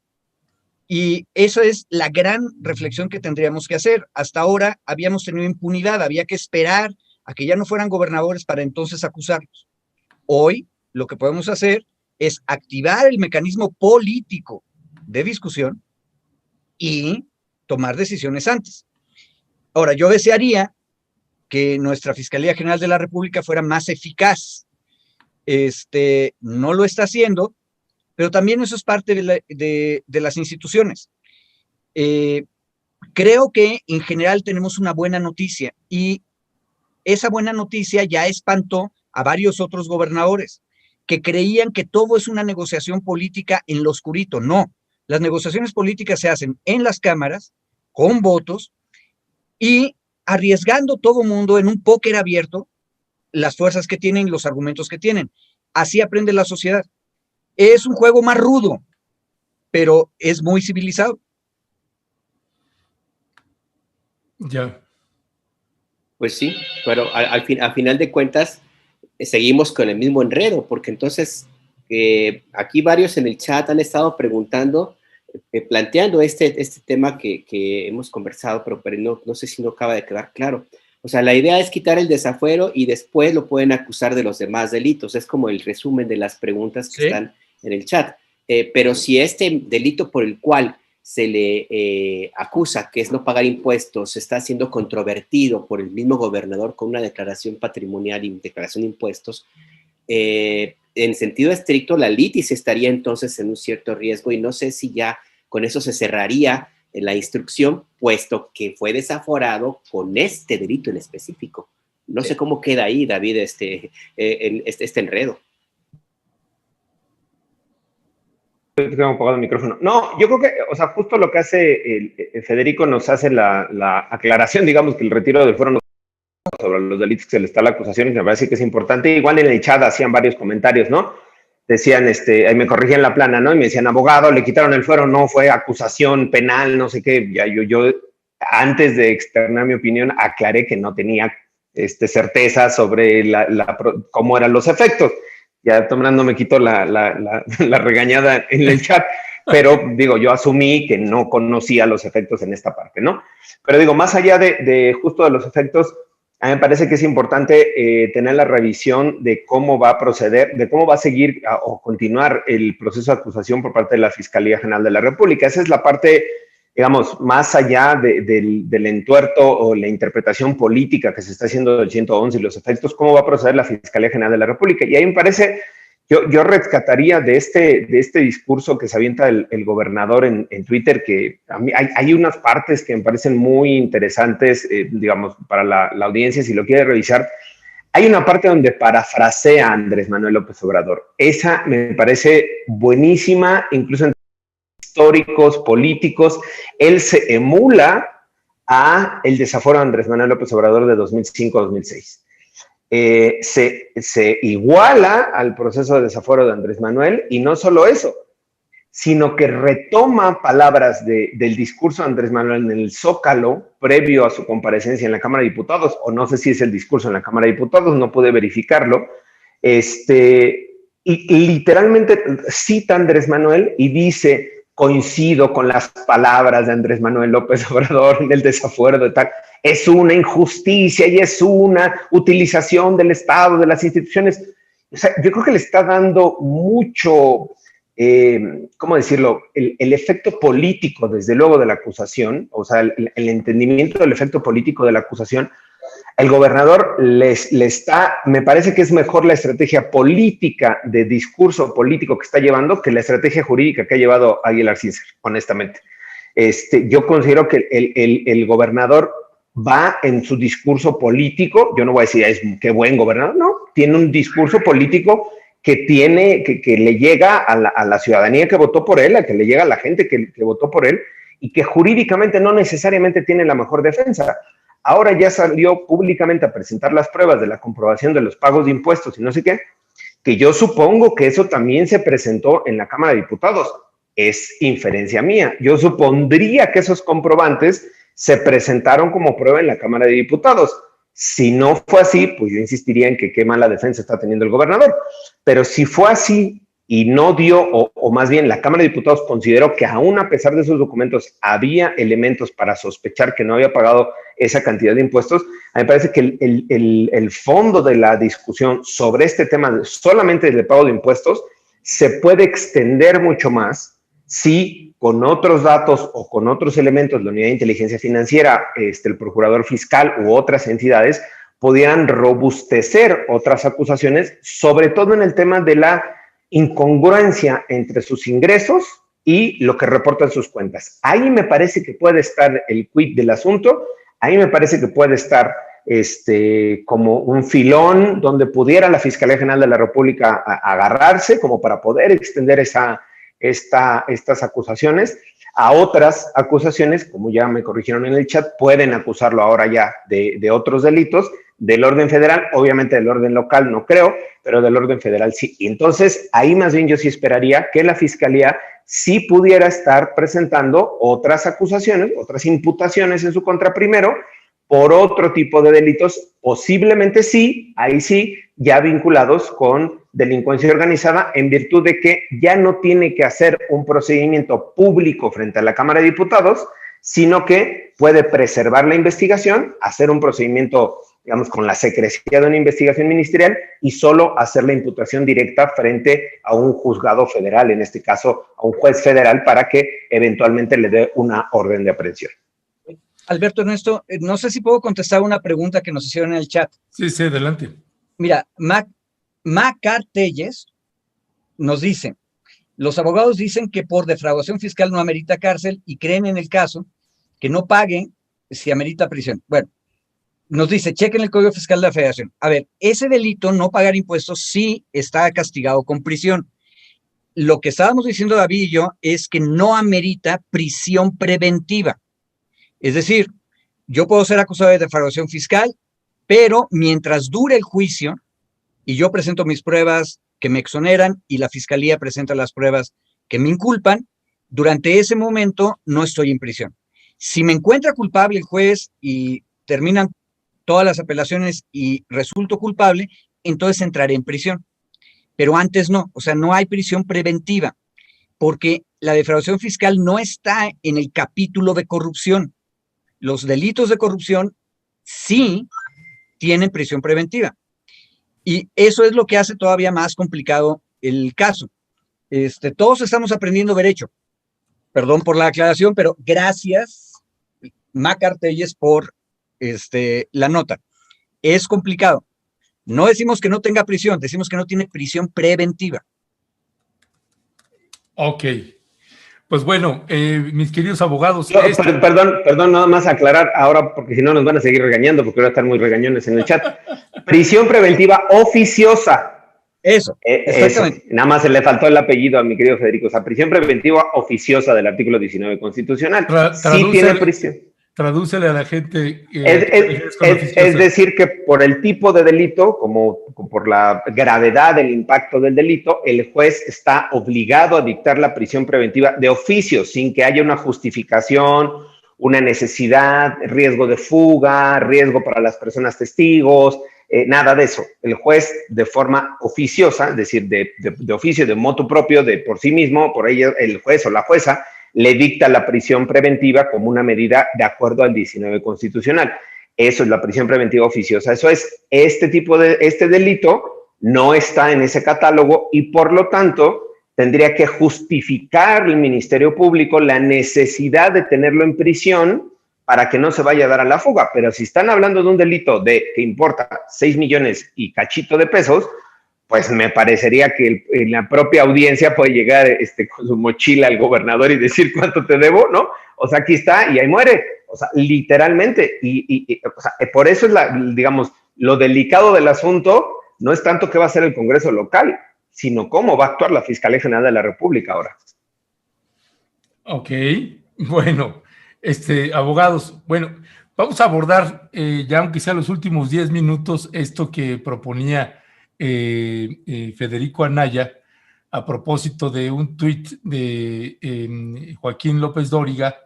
Y esa es la gran reflexión que tendríamos que hacer. Hasta ahora habíamos tenido impunidad, había que esperar a que ya no fueran gobernadores para entonces acusarlos. Hoy lo que podemos hacer es activar el mecanismo político de discusión y tomar decisiones antes. Ahora, yo desearía que nuestra Fiscalía General de la República fuera más eficaz. No lo está haciendo, pero también eso es parte de las instituciones. Creo que en general tenemos una buena noticia y esa buena noticia ya espantó a varios otros gobernadores que creían que todo es una negociación política en lo oscurito. No, las negociaciones políticas se hacen en las cámaras, con votos y arriesgando todo mundo en un póker abierto las fuerzas que tienen, los argumentos que tienen. Así aprende la sociedad. Es un juego más rudo, pero es muy civilizado. Ya. Pues sí, pero al final de cuentas seguimos con el mismo enredo, porque entonces aquí varios en el chat han estado preguntando, planteando este tema que hemos conversado, pero no sé si no acaba de quedar claro. O sea, la idea es quitar el desafuero y después lo pueden acusar de los demás delitos. Es como el resumen de las preguntas que están en el chat. Pero si este delito por el cual se le acusa, que es no pagar impuestos, está siendo controvertido por el mismo gobernador con una declaración patrimonial y declaración de impuestos, en sentido estricto, la litis estaría entonces en un cierto riesgo y no sé si ya con eso se cerraría la instrucción, puesto que fue desaforado con este delito en específico. No sé cómo queda ahí, David, este enredo. Tengo apagado el micrófono. No, yo creo que, o sea, justo lo que hace Federico nos hace la aclaración, digamos, que el retiro del fuero no sobre los delitos que se le está la acusación, y me parece que es importante. Igual en el chat hacían varios comentarios, ¿no? Decían, ahí me corrigían la plana, ¿no? Y me decían, abogado, le quitaron el fuero, no, fue acusación penal, no sé qué. Ya yo antes de externar mi opinión, aclaré que no tenía certeza sobre cómo eran los efectos. Ya Tomás me quitó la regañada en el chat, pero digo, yo asumí que no conocía los efectos en esta parte, ¿no? Pero digo, más allá de justo de los efectos, a mí me parece que es importante tener la revisión de cómo va a proceder, de cómo va a seguir o continuar el proceso de acusación por parte de la Fiscalía General de la República. Esa es la parte, digamos, más allá del entuerto o la interpretación política que se está haciendo del 111 y los efectos, cómo va a proceder la Fiscalía General de la República. Y ahí me parece, yo rescataría de este discurso que se avienta el gobernador en Twitter, que a mí hay unas partes que me parecen muy interesantes, digamos, para la audiencia, si lo quiere revisar. Hay una parte donde parafrasea a Andrés Manuel López Obrador. Esa me parece buenísima, incluso en históricos, políticos. Él se emula a el desafuero de Andrés Manuel López Obrador de 2005-2006. Se iguala al proceso de desafuero de Andrés Manuel, y no solo eso, sino que retoma palabras del discurso de Andrés Manuel en el Zócalo previo a su comparecencia en la Cámara de Diputados, o no sé si es el discurso en la Cámara de Diputados, no pude verificarlo, y literalmente cita a Andrés Manuel y dice: coincido con las palabras de Andrés Manuel López Obrador en el desafuero de tal. Es una injusticia y es una utilización del Estado, de las instituciones. O sea, yo creo que le está dando mucho, ¿cómo decirlo? El efecto político, desde luego, de la acusación, o sea, el entendimiento del efecto político de la acusación. El gobernador le está, me parece que es mejor la estrategia política de discurso político que está llevando que la estrategia jurídica que ha llevado Aguilar Sincer, honestamente. Yo considero que el gobernador va en su discurso político, yo no voy a decir, qué buen gobernador, no, tiene un discurso político que le llega a la ciudadanía que votó por él, a que le llega a la gente que votó por él, y que jurídicamente no necesariamente tiene la mejor defensa. Ahora ya salió públicamente a presentar las pruebas de la comprobación de los pagos de impuestos y no sé qué, que yo supongo que eso también se presentó en la Cámara de Diputados. Es inferencia mía. Yo supondría que esos comprobantes se presentaron como prueba en la Cámara de Diputados. Si no fue así, pues yo insistiría en que qué mala defensa está teniendo el gobernador. Pero si fue así y no dio, o más bien la Cámara de Diputados consideró que aún a pesar de esos documentos había elementos para sospechar que no había pagado esa cantidad de impuestos, a mí me parece que el fondo de la discusión sobre este tema solamente del pago de impuestos se puede extender mucho más si con otros datos o con otros elementos, la Unidad de Inteligencia Financiera, el Procurador Fiscal u otras entidades pudieran robustecer otras acusaciones, sobre todo en el tema de la incongruencia entre sus ingresos y lo que reportan sus cuentas. Ahí me parece que puede estar el quid del asunto, ahí me parece que puede estar como un filón donde pudiera la Fiscalía General de la República agarrarse como para poder extender estas acusaciones a otras acusaciones, como ya me corrigieron en el chat, pueden acusarlo ahora ya de otros delitos del orden federal, obviamente del orden local no creo, pero del orden federal sí. Y entonces ahí más bien yo sí esperaría que la Fiscalía sí pudiera estar presentando otras acusaciones, otras imputaciones en su contra primero, por otro tipo de delitos, posiblemente sí, ahí sí, ya vinculados con delincuencia organizada, en virtud de que ya no tiene que hacer un procedimiento público frente a la Cámara de Diputados, sino que puede preservar la investigación, hacer un procedimiento, digamos, con la secrecía de una investigación ministerial y solo hacer la imputación directa frente a un juzgado federal, en este caso a un juez federal, para que eventualmente le dé una orden de aprehensión. Alberto, Ernesto, no sé si puedo contestar una pregunta que nos hicieron en el chat. Sí, adelante. Mira, Macar Telles nos dice, los abogados dicen que por defraudación fiscal no amerita cárcel y creen en el caso que no paguen si amerita prisión. Bueno, nos dice, chequen el Código Fiscal de la Federación. A ver, ese delito, no pagar impuestos, sí está castigado con prisión. Lo que estábamos diciendo David y yo es que no amerita prisión preventiva. Es decir, yo puedo ser acusado de defraudación fiscal, pero mientras dure el juicio y yo presento mis pruebas que me exoneran y la fiscalía presenta las pruebas que me inculpan, durante ese momento no estoy en prisión. Si me encuentra culpable el juez y terminan todas las apelaciones y resulto culpable, entonces entraré en prisión. Pero antes no, o sea, no hay prisión preventiva, porque la defraudación fiscal no está en el capítulo de corrupción. Los delitos de corrupción sí tienen prisión preventiva. Y eso es lo que hace todavía más complicado el caso. Todos estamos aprendiendo derecho. Perdón por la aclaración, pero gracias, Macar Telles, por la nota. Es complicado. No decimos que no tenga prisión, decimos que no tiene prisión preventiva. Ok. Pues bueno, mis queridos abogados. No, perdón, nada más aclarar ahora, porque si no nos van a seguir regañando, porque van a estar muy regañones en el chat. Prisión preventiva oficiosa. Eso, exactamente. Nada más se le faltó el apellido a mi querido Federico. O sea, prisión preventiva oficiosa del artículo 19 constitucional. Sí tiene prisión. Tradúcele a la gente. Es decir, que por el tipo de delito, como por la gravedad del impacto del delito, el juez está obligado a dictar la prisión preventiva de oficio, sin que haya una justificación, una necesidad, riesgo de fuga, riesgo para las personas testigos, nada de eso. El juez, de forma oficiosa, es decir, de oficio, de motu propio, de por sí mismo, por ello el juez o la jueza, le dicta la prisión preventiva como una medida de acuerdo al 19 constitucional. Eso es la prisión preventiva oficiosa. Eso es, este delito no está en ese catálogo y por lo tanto tendría que justificar el Ministerio Público la necesidad de tenerlo en prisión para que no se vaya a dar a la fuga. Pero si están hablando de un delito que importa 6 millones y cachito de pesos, pues me parecería que en la propia audiencia puede llegar con su mochila al gobernador y decir cuánto te debo, ¿no? O sea, aquí está y ahí muere. O sea, literalmente. O sea, por eso es digamos, lo delicado del asunto no es tanto qué va a hacer el Congreso local, sino cómo va a actuar la Fiscalía General de la República ahora. Ok, bueno, abogados, bueno, vamos a abordar ya aunque sea los últimos 10 minutos esto que proponía Federico Anaya a propósito de un tuit de Joaquín López Dóriga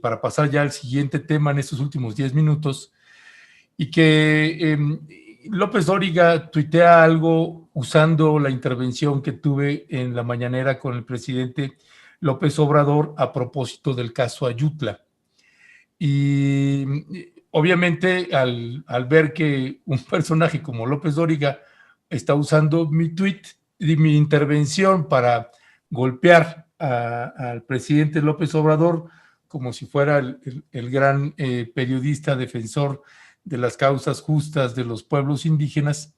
para pasar ya al siguiente tema en estos últimos 10 minutos y que López Dóriga tuitea algo usando la intervención que tuve en la mañanera con el presidente López Obrador a propósito del caso Ayutla. Y obviamente al ver que un personaje como López Dóriga está usando mi tuit y mi intervención para golpear al presidente López Obrador como si fuera el gran periodista defensor de las causas justas de los pueblos indígenas,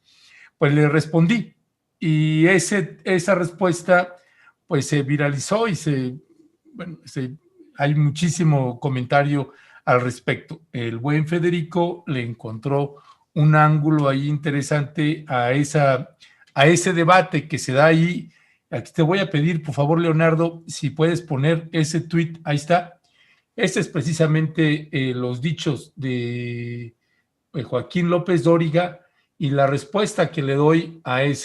pues le respondí. Y esa respuesta pues se viralizó y hay muchísimo comentario al respecto. El buen Federico le encontró un ángulo ahí interesante a ese debate que se da ahí. Aquí te voy a pedir, por favor, Leonardo, si puedes poner ese tweet, ahí está. Este es precisamente los dichos de Joaquín López Dóriga y la respuesta que le doy a eso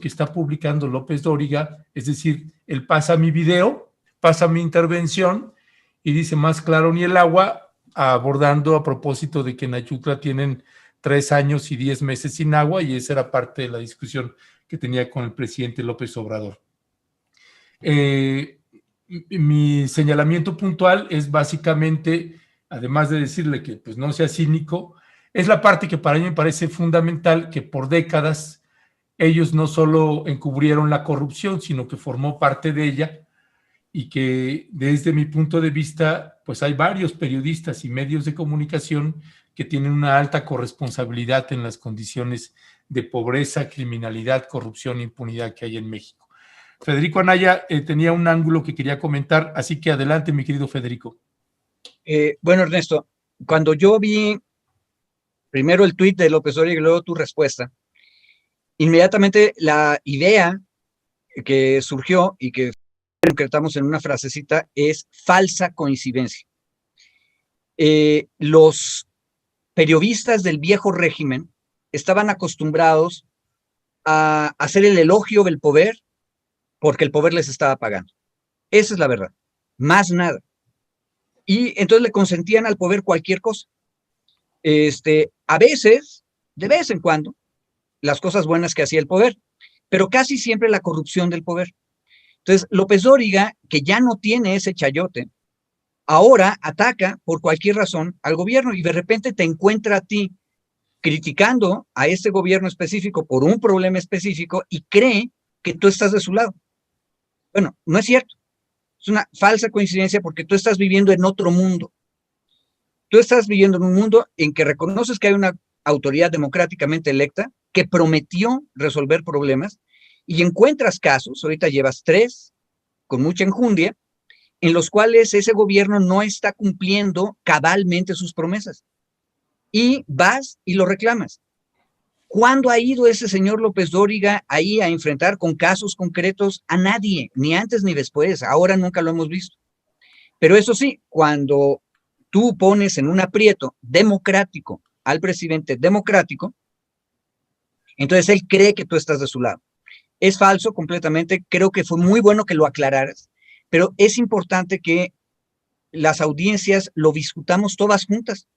que está publicando López Dóriga, es decir, él pasa mi video, pasa mi intervención y dice más claro ni el agua, abordando a propósito de que en Ayutla tienen 3 años y 10 meses sin agua, y esa era parte de la discusión que tenía con el presidente López Obrador. Mi señalamiento puntual es básicamente, además de decirle que pues no sea cínico, es la parte que para mí me parece fundamental, que por décadas ellos no solo encubrieron la corrupción, sino que formó parte de ella, y que desde mi punto de vista, pues hay varios periodistas y medios de comunicación que tienen una alta corresponsabilidad en las condiciones de pobreza, criminalidad, corrupción e impunidad que hay en México. Federico Anaya tenía un ángulo que quería comentar, así que adelante, mi querido Federico. Bueno, Ernesto, cuando yo vi primero el tuit de López Dóriga y luego tu respuesta, inmediatamente la idea que surgió y que concretamos en una frasecita es falsa coincidencia. Los periodistas del viejo régimen estaban acostumbrados a hacer el elogio del poder porque el poder les estaba pagando. Esa es la verdad, más nada. Y entonces le consentían al poder cualquier cosa. A veces, de vez en cuando, las cosas buenas que hacía el poder, pero casi siempre la corrupción del poder. Entonces, López Dóriga, que ya no tiene ese chayote, ahora ataca por cualquier razón al gobierno y de repente te encuentra a ti criticando a ese gobierno específico por un problema específico y cree que tú estás de su lado. Bueno, no es cierto. Es una falsa coincidencia porque tú estás viviendo en otro mundo. Tú estás viviendo en un mundo en que reconoces que hay una autoridad democráticamente electa que prometió resolver problemas y encuentras casos, ahorita llevas 3, con mucha enjundia, en los cuales ese gobierno no está cumpliendo cabalmente sus promesas. Y vas y lo reclamas. ¿Cuándo ha ido ese señor López Dóriga ahí a enfrentar con casos concretos? A nadie, ni antes ni después. Ahora nunca lo hemos visto. Pero eso sí, cuando tú pones en un aprieto democrático al presidente democrático, entonces él cree que tú estás de su lado. Es falso completamente. Creo que fue muy bueno que lo aclararas, pero es importante que las audiencias lo discutamos todas juntas,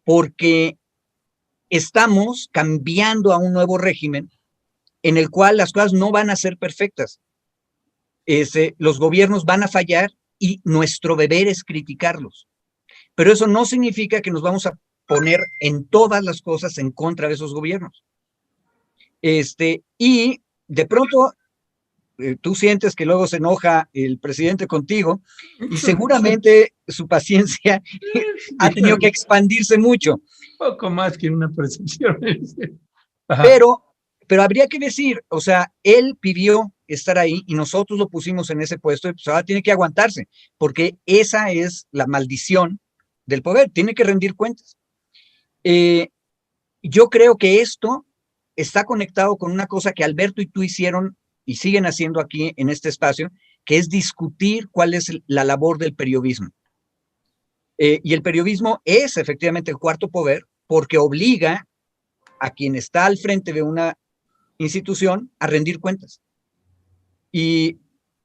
porque estamos cambiando a un nuevo régimen en el cual las cosas no van a ser perfectas. Los gobiernos van a fallar y nuestro deber es criticarlos. Pero eso no significa que nos vamos a poner en todas las cosas en contra de esos gobiernos. Y de pronto tú sientes que luego se enoja el presidente contigo y seguramente su paciencia ha tenido que expandirse mucho. Poco más que una percepción. Pero habría que decir, o sea, él pidió estar ahí y nosotros lo pusimos en ese puesto y pues ahora tiene que aguantarse, porque esa es la maldición del poder, tiene que rendir cuentas. Yo creo que esto está conectado con una cosa que Alberto y tú hicieron y siguen haciendo aquí en este espacio, que es discutir cuál es la labor del periodismo. Y el periodismo es efectivamente el cuarto poder porque obliga a quien está al frente de una institución a rendir cuentas. Y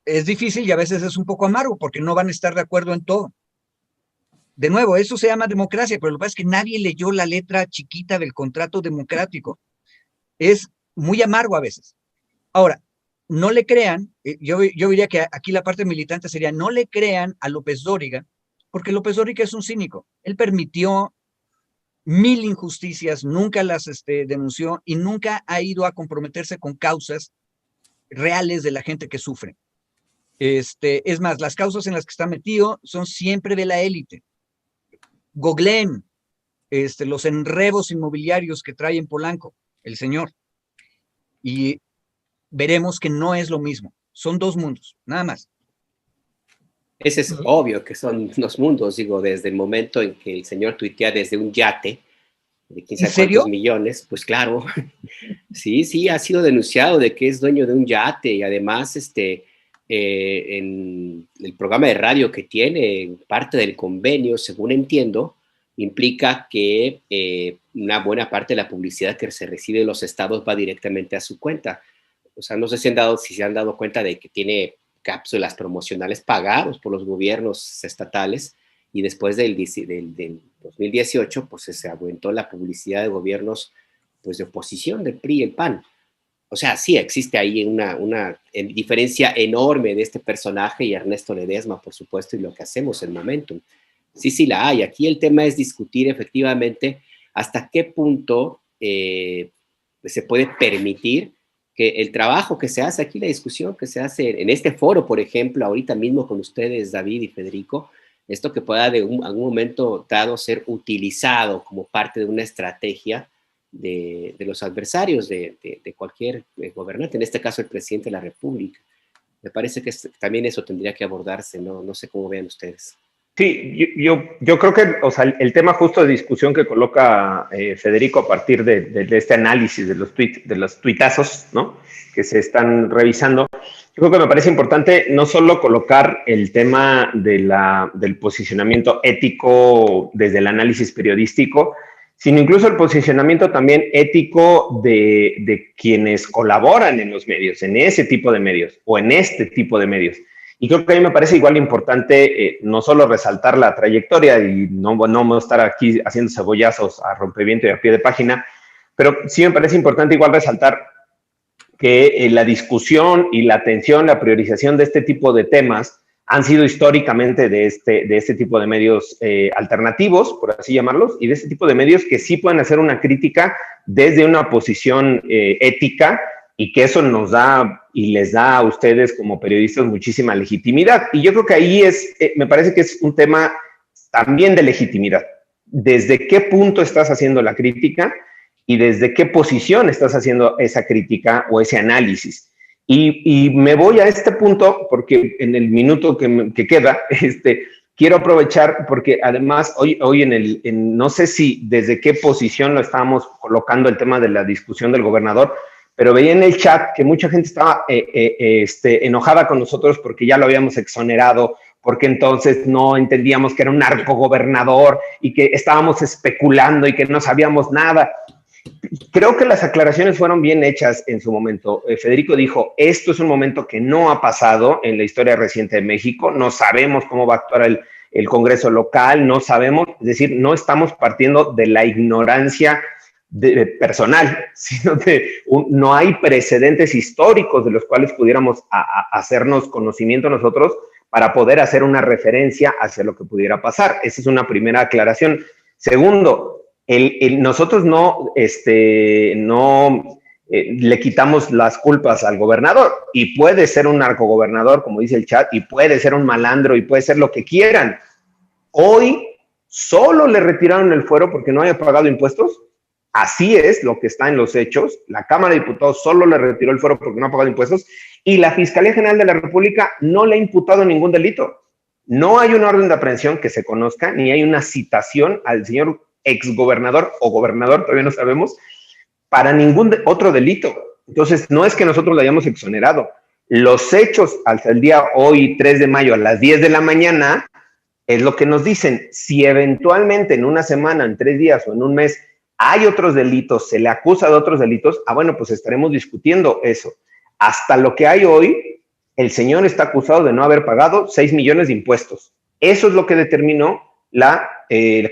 es difícil y a veces es un poco amargo porque no van a estar de acuerdo en todo. De nuevo, eso se llama democracia, pero lo que pasa es que nadie leyó la letra chiquita del contrato democrático. Es muy amargo a veces. Ahora, no le crean, yo diría que aquí la parte militante sería, no le crean a López Dóriga, porque López Dóriga es un cínico. Él permitió 1000 injusticias, nunca las denunció y nunca ha ido a comprometerse con causas reales de la gente que sufre. Es más, las causas en las que está metido son siempre de la élite. Googleen los enredos inmobiliarios que trae en Polanco, el señor. Y veremos que no es lo mismo. Son dos mundos, nada más. Ese es obvio que son los mundos, digo, desde el momento en que el señor tuitea desde un yate de 15 a cuántos millones, pues claro, sí, ha sido denunciado de que es dueño de un yate y además en el programa de radio que tiene, parte del convenio, según entiendo, implica que una buena parte de la publicidad que se recibe de los estados va directamente a su cuenta. O sea, no sé si se han dado cuenta de que tiene cápsulas promocionales pagados por los gobiernos estatales y después del 2018 pues se aumentó la publicidad de gobiernos pues de oposición del PRI y el PAN. O sea, sí existe ahí una diferencia enorme de este personaje y Ernesto Ledesma, por supuesto, y lo que hacemos en Momentum. Sí la hay. Aquí el tema es discutir efectivamente hasta qué punto se puede permitir que el trabajo que se hace aquí, la discusión que se hace en este foro, por ejemplo, ahorita mismo con ustedes, David y Federico, esto que pueda de algún momento dado ser utilizado como parte de una estrategia de los adversarios de cualquier gobernante, en este caso el presidente de la República. Me parece que también eso tendría que abordarse, ¿no? No sé cómo vean ustedes. Sí, yo creo que, o sea, el tema justo de discusión que coloca Federico a partir de este análisis de los tuitazos, ¿no?, que se están revisando, yo creo que me parece importante no solo colocar el tema del posicionamiento ético desde el análisis periodístico, sino incluso el posicionamiento también ético de quienes colaboran en los medios, en ese tipo de medios o en este tipo de medios. Y creo que a mí me parece igual importante no solo resaltar la trayectoria y no vamos a estar aquí haciendo cebollazos a rompeviento y a pie de página, pero sí me parece importante igual resaltar que la discusión y la atención, la priorización de este tipo de temas han sido históricamente de este tipo de medios alternativos, por así llamarlos, y de este tipo de medios que sí pueden hacer una crítica desde una posición ética, y que eso nos da y les da a ustedes como periodistas muchísima legitimidad. Y yo creo que ahí me parece que es un tema también de legitimidad. ¿Desde qué punto estás haciendo la crítica y desde qué posición estás haciendo esa crítica o ese análisis? Y me voy a este punto porque en el minuto que queda, quiero aprovechar porque además hoy no sé si desde qué posición lo estábamos colocando el tema de la discusión del gobernador, pero veía en el chat que mucha gente estaba enojada con nosotros porque ya lo habíamos exonerado, porque entonces no entendíamos que era un narcogobernador y que estábamos especulando y que no sabíamos nada. Creo que las aclaraciones fueron bien hechas en su momento. Federico dijo, esto es un momento que no ha pasado en la historia reciente de México, no sabemos cómo va a actuar el Congreso local, no sabemos, es decir, no estamos partiendo de la ignorancia personal, sino no hay precedentes históricos de los cuales pudiéramos hacernos conocimiento nosotros para poder hacer una referencia hacia lo que pudiera pasar. Esa es una primera aclaración. Segundo, nosotros no le quitamos las culpas al gobernador, y puede ser un narcogobernador, como dice el chat, y puede ser un malandro, y puede ser lo que quieran. Hoy solo le retiraron el fuero porque no haya pagado impuestos. Así es lo que está en los hechos. La Cámara de Diputados solo le retiró el fuero porque no ha pagado impuestos y la Fiscalía General de la República no le ha imputado ningún delito. No hay una orden de aprehensión que se conozca, ni hay una citación al señor exgobernador o gobernador, todavía no sabemos, para ningún otro delito. Entonces, no es que nosotros lo hayamos exonerado. Los hechos hasta el día hoy, 3 de mayo, a las 10 de la mañana, es lo que nos dicen. Si eventualmente en una semana, en 3 días o en un mes hay otros delitos, se le acusa de otros delitos, bueno, pues estaremos discutiendo eso. Hasta lo que hay hoy, el señor está acusado de no haber pagado 6 millones de impuestos. Eso es lo que determinó la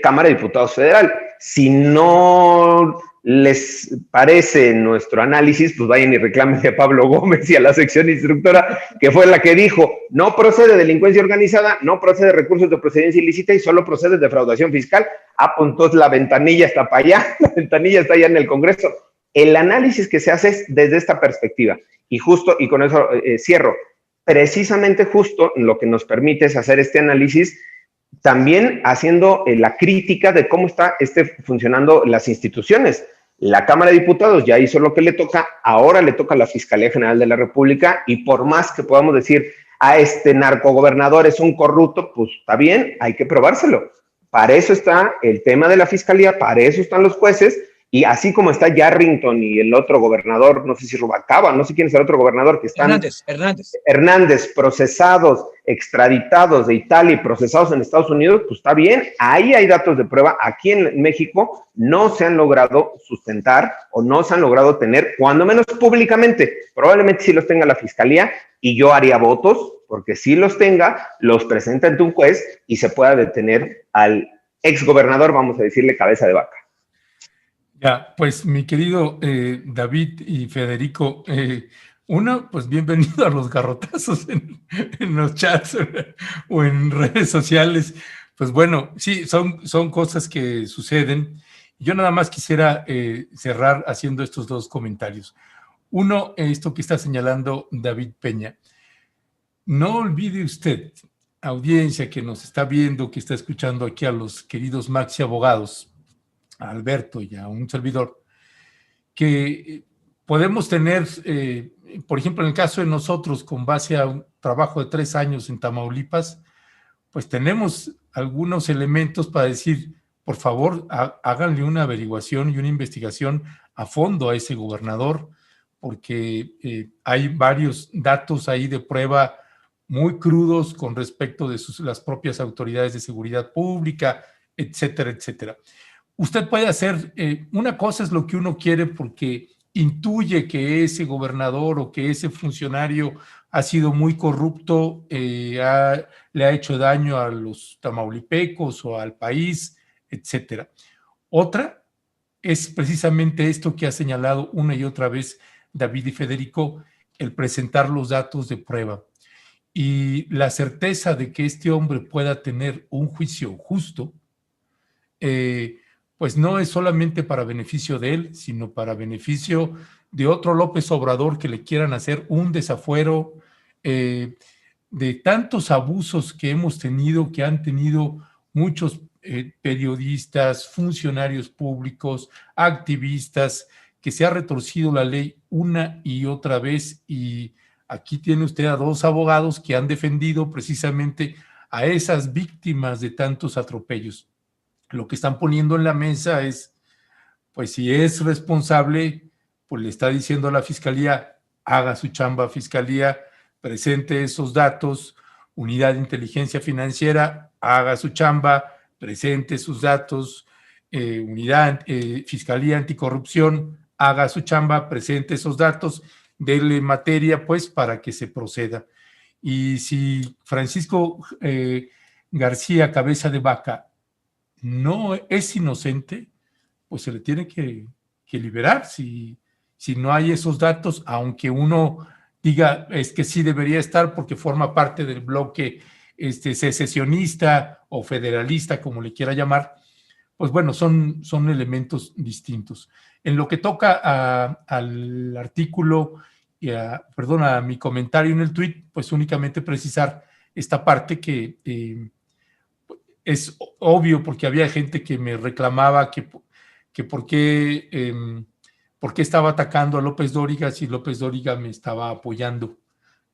Cámara de Diputados Federal. Si no les parece nuestro análisis, pues vayan y reclámense a Pablo Gómez y a la sección instructora, que fue la que dijo, no procede delincuencia organizada, no procede recursos de procedencia ilícita y solo procede defraudación fiscal. Pues entonces la ventanilla está para allá, la ventanilla está allá en el Congreso. El análisis que se hace es desde esta perspectiva. Y justo, y con eso cierro, precisamente justo lo que nos permite es hacer este análisis también haciendo la crítica de cómo está funcionando las instituciones. La Cámara de Diputados ya hizo lo que le toca, ahora le toca a la Fiscalía General de la República, y por más que podamos decir, a este narcogobernador es un corrupto, pues está bien, hay que probárselo. Para eso está el tema de la Fiscalía, para eso están los jueces, y así como está Yarrington y el otro gobernador, no sé si Rubalcaba, no sé quién es el otro gobernador, que están... Hernández, procesados, extraditados de Italia y procesados en Estados Unidos, pues está bien, ahí hay datos de prueba. Aquí en México no se han logrado sustentar o no se han logrado tener, cuando menos públicamente. Probablemente sí los tenga la Fiscalía, y yo haría votos porque si los tenga, los presenta ante un juez y se pueda detener al exgobernador, vamos a decirle cabeza de vaca. Ya, pues mi querido David y Federico, pues bienvenido a los garrotazos en los chats o en redes sociales. Pues bueno, sí, son cosas que suceden. Yo nada más quisiera cerrar haciendo estos dos comentarios. Uno, esto que está señalando David Peña. No olvide usted, audiencia que nos está viendo, que está escuchando aquí a los queridos Maxi Abogados, a Alberto y a un servidor, que podemos tener, por ejemplo, en el caso de nosotros, con base a un trabajo de 3 años en Tamaulipas, pues tenemos algunos elementos para decir, por favor, háganle una averiguación y una investigación a fondo a ese gobernador, porque hay varios datos ahí de prueba muy crudos con respecto de las propias autoridades de seguridad pública, etcétera, etcétera. Usted puede hacer, una cosa es lo que uno quiere porque intuye que ese gobernador o que ese funcionario ha sido muy corrupto, le ha hecho daño a los tamaulipecos o al país, etcétera. Otra es precisamente esto que ha señalado una y otra vez David y Federico, el presentar los datos de prueba. Y la certeza de que este hombre pueda tener un juicio justo, pues no es solamente para beneficio de él, sino para beneficio de otro López Obrador que le quieran hacer un desafuero, de tantos abusos que hemos tenido, que han tenido muchos periodistas, funcionarios públicos, activistas, que se ha retorcido la ley una y otra vez, y aquí tiene usted a 2 abogados que han defendido precisamente a esas víctimas de tantos atropellos. Lo que están poniendo en la mesa es, pues si es responsable, pues le está diciendo a la Fiscalía, haga su chamba, Fiscalía, presente esos datos, Unidad de Inteligencia Financiera, haga su chamba, presente sus datos, Fiscalía Anticorrupción, haga su chamba, presente esos datos, déle materia, pues, para que se proceda. Y si Francisco García Cabeza de Vaca no es inocente, pues se le tiene que liberar si no hay esos datos, aunque uno diga es que sí debería estar porque forma parte del bloque secesionista o federalista, como le quiera llamar. Pues bueno, son elementos distintos. En lo que toca al artículo y a mi comentario en el tweet, pues únicamente precisar esta parte que es obvio, porque había gente que me reclamaba que por qué estaba atacando a López Dóriga si López Dóriga me estaba apoyando,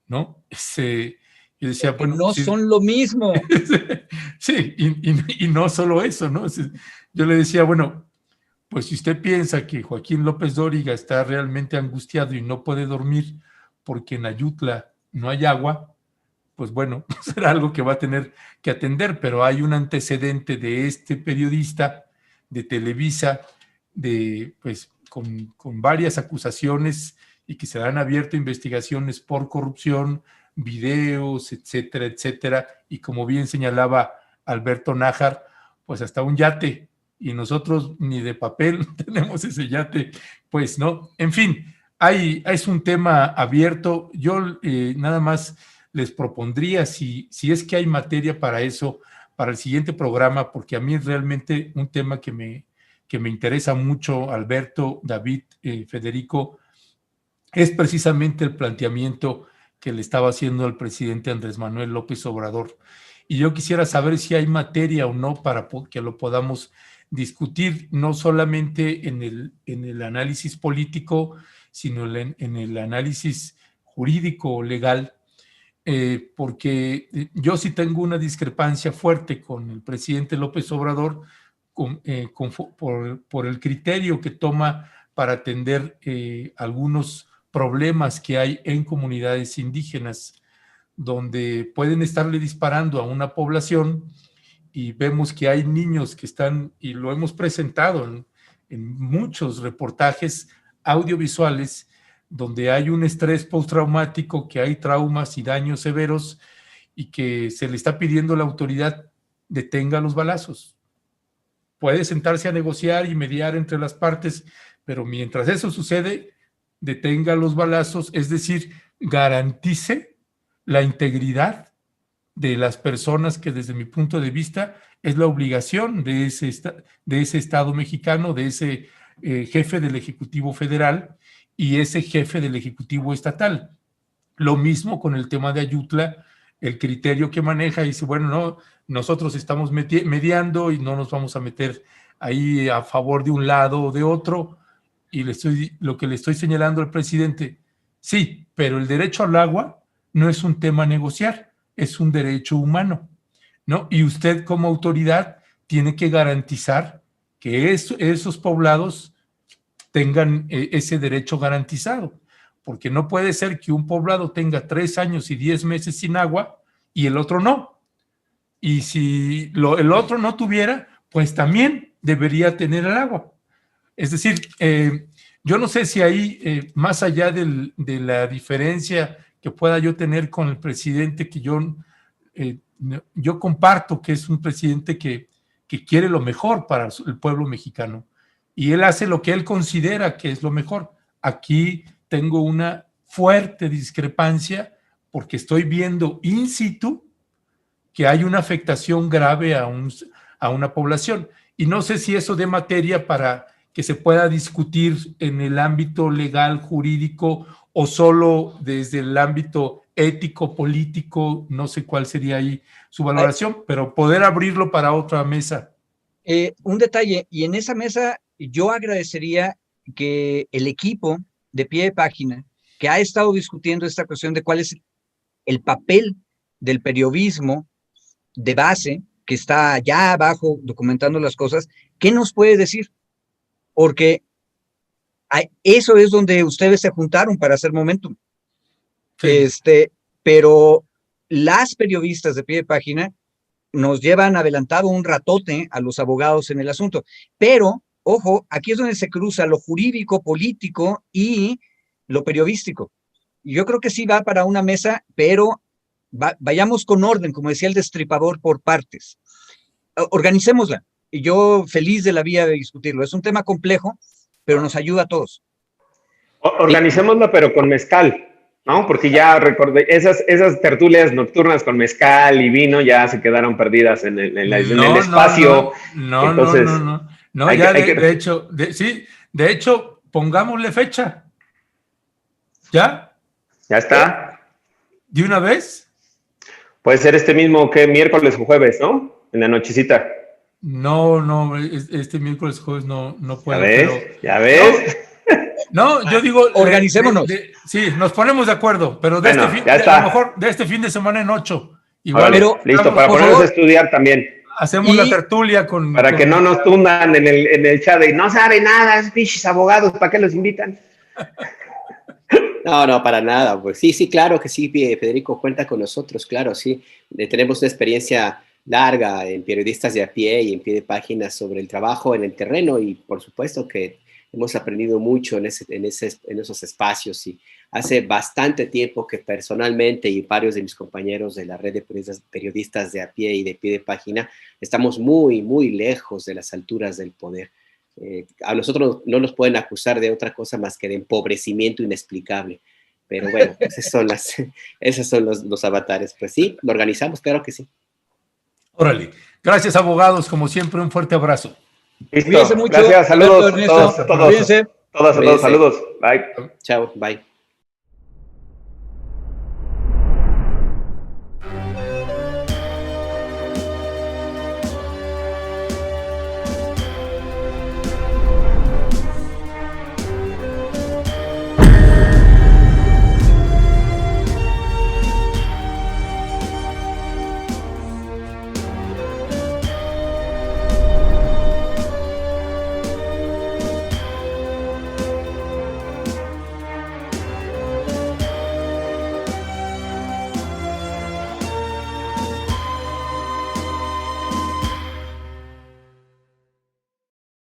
¿no? Yo decía, bueno, no sí, son lo mismo. Sí, y no solo eso, ¿no? Yo le decía, bueno, pues si usted piensa que Joaquín López Dóriga está realmente angustiado y no puede dormir porque en Ayutla no hay agua, pues bueno, será algo que va a tener que atender, pero hay un antecedente de este periodista de Televisa, pues con varias acusaciones y que se han abierto investigaciones por corrupción, videos, etcétera, etcétera, y como bien señalaba Alberto Nájar, pues hasta un yate, y nosotros ni de papel tenemos ese yate, pues no, en fin, es un tema abierto. Yo nada más les propondría, si es que hay materia para eso, para el siguiente programa, porque a mí es realmente un tema que me interesa mucho, Alberto, David, Federico, es precisamente el planteamiento que le estaba haciendo al presidente Andrés Manuel López Obrador. Y yo quisiera saber si hay materia o no para que lo podamos discutir no solamente en el análisis político, sino en el análisis jurídico legal, porque yo sí tengo una discrepancia fuerte con el presidente López Obrador por el criterio que toma para atender algunos problemas que hay en comunidades indígenas, donde pueden estarle disparando a una población y vemos que hay niños que están, y lo hemos presentado en muchos reportajes audiovisuales, donde hay un estrés postraumático, que hay traumas y daños severos y que se le está pidiendo a la autoridad detenga los balazos. Puede sentarse a negociar y mediar entre las partes, pero mientras eso sucede, detenga los balazos, es decir, garantice la integridad de las personas, que desde mi punto de vista es la obligación de ese Estado mexicano, de ese jefe del Ejecutivo Federal y ese jefe del Ejecutivo Estatal. Lo mismo con el tema de Ayutla, el criterio que maneja, y dice, bueno, no, nosotros estamos mediando y no nos vamos a meter ahí a favor de un lado o de otro, y lo que le estoy señalando al presidente, sí, pero el derecho al agua no es un tema a negociar, es un derecho humano, ¿no? Y usted como autoridad tiene que garantizar que esos poblados tengan ese derecho garantizado, porque no puede ser que un poblado tenga 3 años y 10 meses sin agua y el otro no. Y si el otro no tuviera, pues también debería tener el agua. Es decir, yo no sé si ahí, más allá de la diferencia que pueda yo tener con el presidente, que yo comparto que es un presidente que quiere lo mejor para el pueblo mexicano, y él hace lo que él considera que es lo mejor. Aquí tengo una fuerte discrepancia porque estoy viendo in situ que hay una afectación grave a una población. Y no sé si eso dé materia para que se pueda discutir en el ámbito legal, jurídico, o solo desde el ámbito ético, político. No sé cuál sería ahí su valoración, pero poder abrirlo para otra mesa. Un detalle, y en esa mesa yo agradecería que el equipo de Pie de Página, que ha estado discutiendo esta cuestión de cuál es el papel del periodismo de base, que está allá abajo documentando las cosas, ¿qué nos puede decir? Porque eso es donde ustedes se juntaron para hacer Momentum. Sí. Pero las periodistas de Pie de Página nos llevan adelantado un ratote a los abogados en el asunto. Pero, ojo, aquí es donde se cruza lo jurídico, político y lo periodístico. Yo creo que sí va para una mesa, pero vayamos con orden, como decía el Destripador, por partes. Organicémosla. Y yo feliz de la vía de discutirlo. Es un tema complejo, pero nos ayuda a todos. Organicémosla, pero con mezcal, ¿no? Porque ya recordé, esas tertulias nocturnas con mezcal y vino ya se quedaron perdidas en el espacio. No, ya de hecho, pongámosle fecha. ¿Ya? Ya está. ¿De una vez? Puede ser este mismo, ¿qué? Miércoles o jueves, ¿no? En la nochecita. No, este miércoles, jueves no puedo. ¿Ya ves? No, yo digo... Organicémonos. Sí, nos ponemos de acuerdo, pero a lo mejor de este fin de semana en 8. Igual, pero, listo, para ponernos a estudiar también. Hacemos la tertulia con... Para que no nos tundan en el chat de no sabe nada, es pinches abogados, ¿para qué los invitan? No, para nada. Pues sí, claro que sí, Federico cuenta con nosotros, claro, sí. Tenemos una experiencia larga en periodistas de a pie y en Pie de Página sobre el trabajo en el terreno, y por supuesto que hemos aprendido mucho en esos espacios, y hace bastante tiempo que personalmente y varios de mis compañeros de la red de periodistas de a pie y de Pie de Página estamos muy, muy lejos de las alturas del poder. A nosotros no nos pueden acusar de otra cosa más que de empobrecimiento inexplicable, pero bueno, esos son los avatares. Pues sí, lo organizamos, claro que sí. Órale, gracias abogados, como siempre un fuerte abrazo. Listo, mucho. Gracias, saludos a todos. Saludos. Bye. Chao, bye.